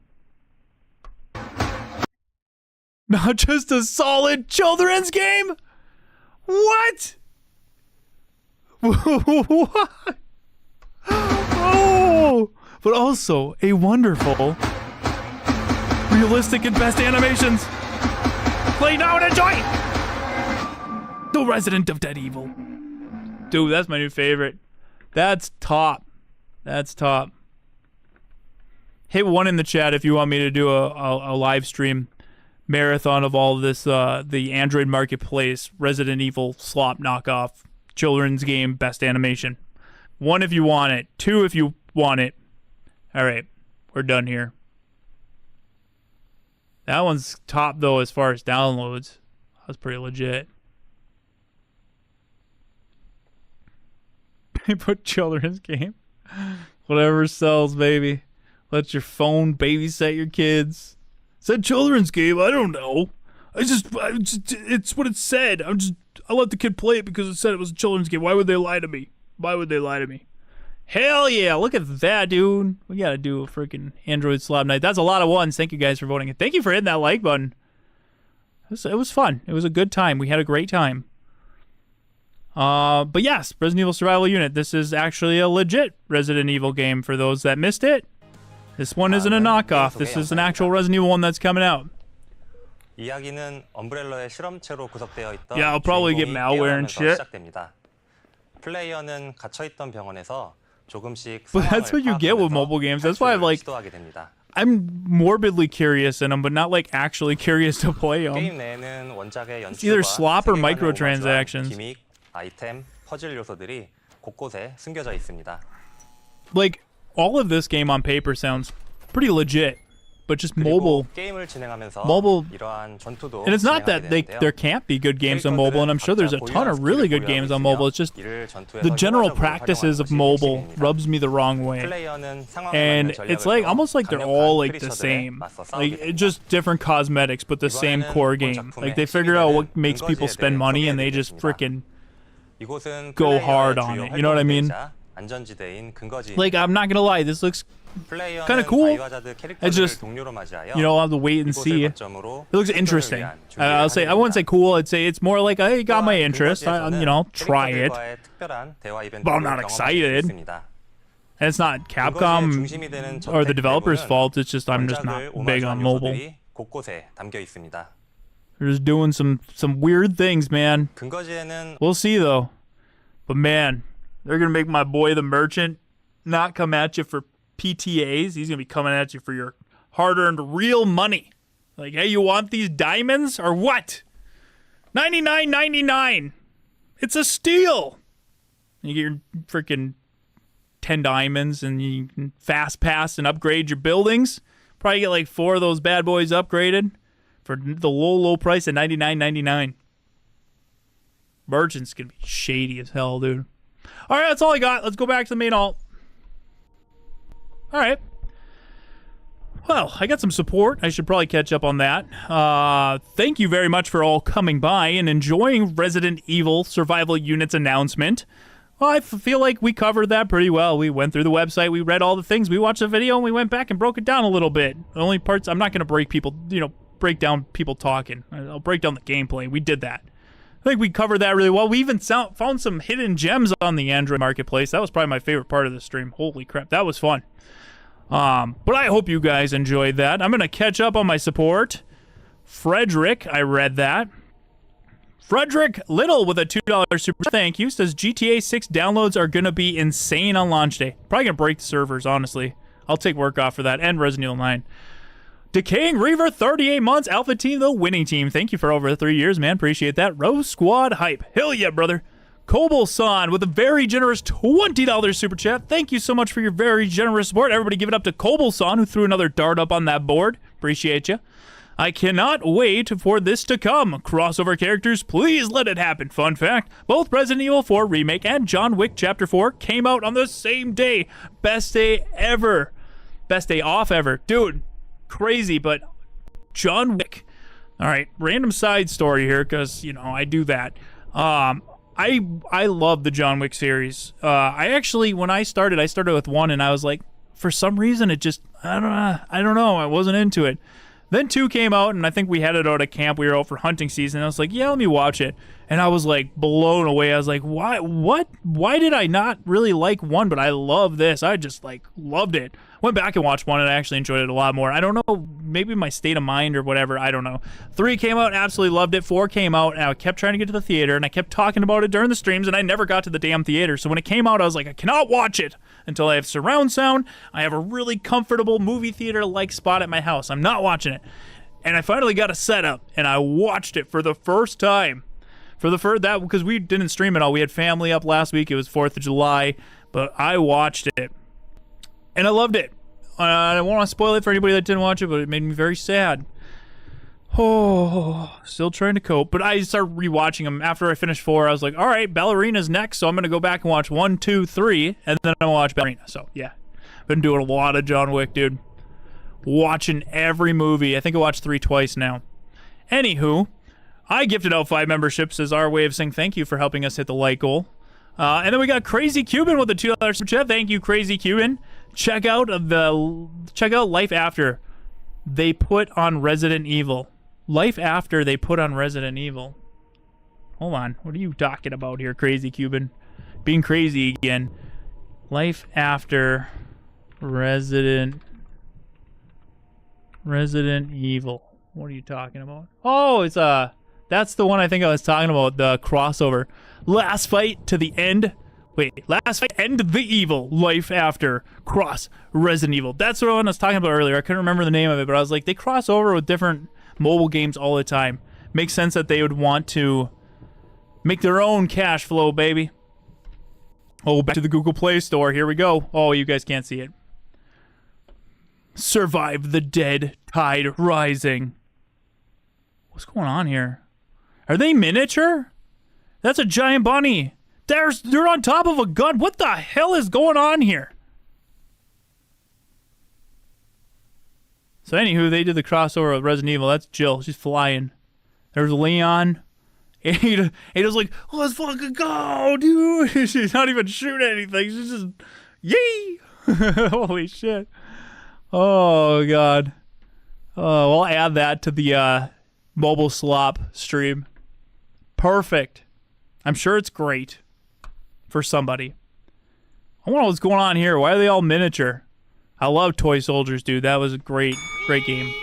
Not just a solid children's game? What? What? Oh, but also a wonderful, realistic and best animations. Play now and enjoy! The Resident of Dead Evil. Dude, that's my new favorite. That's top. That's top. Hit 1 in the chat if you want me to do a live stream marathon of all of this, the Android Marketplace Resident Evil Slop knockoff children's game best animation. 1 if you want it. 2 if you want it. Alright, we're done here. That one's top though as far as downloads. That's pretty legit. They put children's game. Whatever sells, baby. Let your phone babysit your kids. Said children's game. I don't know. I just it's what it said. I let the kid play it because it said it was a children's game. Why would they lie to me? Why would they lie to me? Hell yeah! Look at that, dude. We gotta do a freaking Android Slop night. That's a lot of ones. Thank you guys for voting. And thank you for hitting that like button. It was fun. It was a good time. We had a great time. But yes, Resident Evil Survival Unit. This is actually a legit Resident Evil game for those that missed it. This one isn't a knockoff. This is an actual Resident Evil one that's coming out. 이야기는 엄브렐러의 실험체로 구성되어 있던 Yeah, I'll probably get 주인공이 malware and 깨어나면서 shit. 시작됩니다. 플레이어는 갇혀있던 병원에서 조금씩 But that's what you get with mobile games. That's why I'm like, 시도하게 됩니다. I'm morbidly curious in them, but not like actually curious to play them. 게임 내에는 원작의 It's either 연출과 slop or 세계관을 microtransactions. 오마주한 기믹, 아이템, 퍼즐 요소들이 곳곳에 숨겨져 있습니다. Like, all of this game on paper sounds pretty legit, but just mobile. 게임을 진행하면서 mobile- 이러한 전투도 And it's not that 진행하게 there 되는데요. can't be good games on mobile, and I'm sure there's a ton of really good games on mobile. It's just the general practices of mobile rubs me the wrong way. 플레이어는 상황에 And 맞는 it's 전략을 like 세워 almost like they're 강력한 all like the 크리처들에 same, 맞서 like 싸우게 됩니다. just different cosmetics, but the same core game. Like they figure out what makes people spend money, and they just freaking 이곳은 go 플레이어의 hard on 주요 it. You know what I mean? 활동지대이자 안전지대인 근거지입니다. like. I'm not gonna lie, this looks 플레이어는 kinda cool. 바이오하자드 It's just, 캐릭터들을 동료로 맞이하여 you know, I'll have to wait and 이곳을 see. 거점으로 It looks 생존을 interesting. 위한 준비를 I'll say I wouldn't say 하게 됩니다. cool. I'd say it's more like I got my 또한 interest. 근거지에서는 you know, try it. 캐릭터들과의 특별한 대화 이벤트를 But I'm not 경험하실 수 excited. 있습니다. And it's not 근거지의 Capcom 중심이 되는 or the 저택 developer's 내부는 fault. It's just I'm just 원작을 not big on 오마주한 mobile. 요소들이 곳곳에 담겨 있습니다. They're just doing some weird things, man. 근거지에는 We'll see though. But man, they're gonna make my boy the merchant not come at you for PTAs. He's gonna be coming at you for your hard-earned real money. Like, hey, you want these diamonds or what? $99.99. It's a steal. You get your freaking 10 diamonds and you can fast pass and upgrade your buildings. Probably get like 4 of those bad boys upgraded for the low price of $99.99. Merchant's gonna be shady as hell, dude. All right, that's all I got. Let's go back to the main alt. All right. Well, I got some support. I should probably catch up on that. Thank you very much for all coming by and enjoying Resident Evil Survival Unit's announcement. Well, I feel like we covered that pretty well. We went through the website, we read all the things, we watched the video, and we went back and broke it down a little bit. The only parts, I'm not going to break down people talking. I'll break down the gameplay. We did that. I think we covered that really well. We even found some hidden gems on the Android marketplace. That was probably my favorite part of the stream. Holy crap, that was fun. But I hope you guys enjoyed that. I'm going to catch up on my support. Frederick, I read that. Frederick Little with a $2 super thank you says GTA 6 downloads are going to be insane on launch day. Probably going to break the servers, honestly. I'll take work off for that. And Resident Evil 9. Decaying Reaver, 38 months. Alpha Team, the winning team. Thank you for over 3 years, man. Appreciate that. Rose Squad Hype. Hell yeah, brother. Kobol-san with a very generous $20 super chat. Thank you so much for your very generous support. Everybody give it up to Kobol-san, who threw another dart up on that board. Appreciate you. I cannot wait for this to come. Crossover characters, please let it happen. Fun fact, both Resident Evil 4 Remake and John Wick Chapter 4 came out on the same day. Best day ever. Best day off ever. Dude, crazy, but John Wick. All right, random side story here, because, you know, I do that. I love the John Wick series. I actually, when I started with 1, and I was like, for some reason, it just, I don't know, I wasn't into it. Then 2 came out, and I think we had it out at camp. We were out for hunting season. And I was like, yeah, let me watch it. And I was like blown away. I was like, why did I not really like 1, but I love this? I just like loved it. Went back and watched 1 and I actually enjoyed it a lot more. I don't know, maybe my state of mind or whatever. I don't know. 3 came out, absolutely loved it. 4 came out, and I kept trying to get to the theater, and I kept talking about it during the streams, and I never got to the damn theater. So when it came out, I was like, I cannot watch it until I have surround sound. I have a really comfortable movie theater-like spot at my house. I'm not watching it. And I finally got a setup, and I watched it for the first time. Because we didn't stream it all. We had family up last week. It was 4th of July, but I watched it. And I loved it. I don't want to spoil it for anybody that didn't watch it, but it made me very sad. Oh, still trying to cope. But I started rewatching them. After I finished 4, I was like, all right, Ballerina's next, so I'm going to go back and watch 1, 2, 3, and then I'm going to watch Ballerina. So, yeah. Been doing a lot of John Wick, dude. Watching every movie. I think I watched 3 twice now. Anywho, I gifted out 5 memberships as our way of saying thank you for helping us hit the like goal. And then we got Crazy Cuban with a $2 super chat. Thank you, Crazy Cuban. Check out Life After they put on Resident Evil. Life After they put on Resident Evil. Hold on. What are you talking about here, Crazy Cuban? Being crazy again. Life After Resident Evil. What are you talking about? Oh, it's that's the one I think I was talking about, the crossover. Last fight to the end. Wait, last fight, end the evil, life after, cross, Resident Evil. That's the one I was talking about earlier. I couldn't remember the name of it, but I was like, they cross over with different mobile games all the time. Makes sense that they would want to make their own cash flow, baby. Oh, back to the Google Play Store. Here we go. Oh, you guys can't see it. Survive the dead, tide rising. What's going on here? Are they miniature? That's a giant bunny. They're on top of a gun. What the hell is going on here? So anywho, they did the crossover with Resident Evil. That's Jill. She's flying. There's Leon. Ada's like, let's fucking go, dude. She's not even shooting anything. She's just, yee. Holy shit. Oh, God. We'll add that to the mobile slop stream. Perfect. I'm sure it's great for somebody. I wonder what's going on here. Why are they all miniature? I love Toy Soldiers, dude. That was a great game.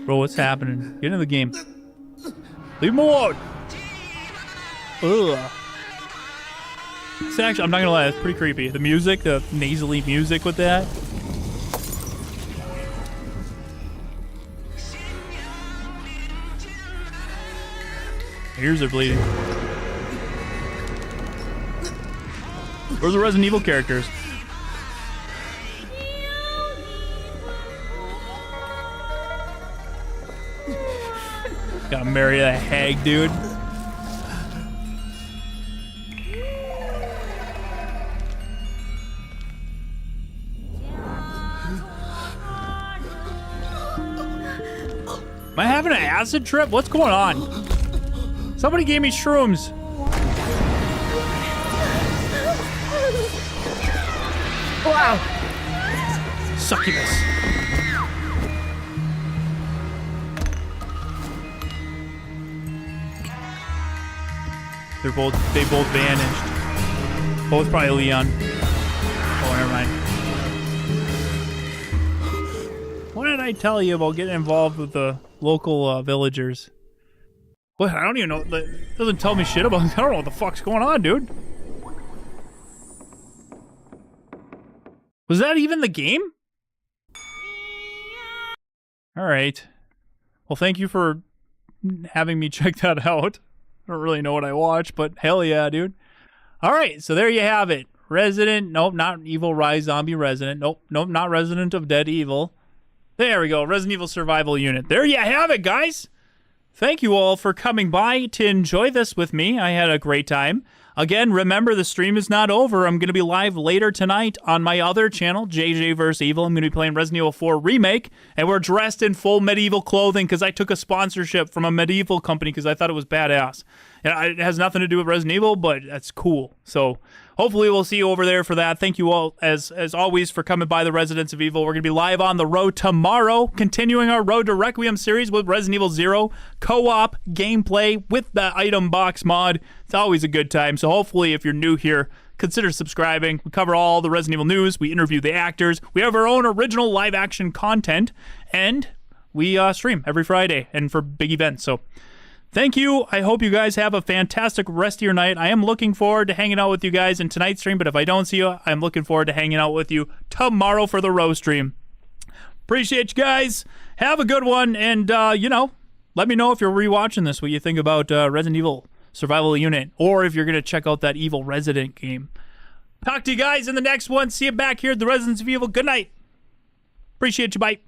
Bro, what's happening? Get in the game. Leave him alone. Ugh. It's actually, I'm not gonna lie, it's pretty creepy. The music, the nasally music with that. Ears are bleeding. Where's the Resident Evil characters? Gotta marry that hag, dude. Am I having an acid trip? What's going on? Somebody gave me shrooms. Wow. Succubus. They both vanished. Both probably Leon. Oh, never mind. What did I tell you about getting involved with the local villagers? What? I don't even know. That doesn't tell me shit about. I don't know what the fuck's going on, dude. Was that even the game? All right. Well, thank you for having me check that out. I don't really know what I watch, but hell yeah, dude. All right, so there you have it. Resident, nope, not Evil Rise Zombie Resident. Nope, not Resident of Dead Evil. There we go, Resident Evil Survival Unit. There you have it, guys. Thank you all for coming by to enjoy this with me. I had a great time. Again, remember, the stream is not over. I'm going to be live later tonight on my other channel, JJ vs. Evil. I'm going to be playing Resident Evil 4 Remake, and we're dressed in full medieval clothing because I took a sponsorship from a medieval company because I thought it was badass. And it has nothing to do with Resident Evil, but that's cool. So hopefully we'll see you over there for that. Thank you all, as always, for coming by the Residents of Evil. We're going to be live on the road tomorrow, continuing our Road to Requiem series with Resident Evil 0, co-op gameplay with the item box mod. It's always a good time. So hopefully, if you're new here, consider subscribing. We cover all the Resident Evil news. We interview the actors. We have our own original live-action content. And we stream every Friday and for big events. So thank you. I hope you guys have a fantastic rest of your night. I am looking forward to hanging out with you guys in tonight's stream, but if I don't see you, I'm looking forward to hanging out with you tomorrow for the Row stream. Appreciate you guys. Have a good one, and, let me know if you're rewatching this, what you think about Resident Evil Survival Unit, or if you're going to check out that Evil Resident game. Talk to you guys in the next one. See you back here at the Residents of Evil. Good night. Appreciate you. Bye.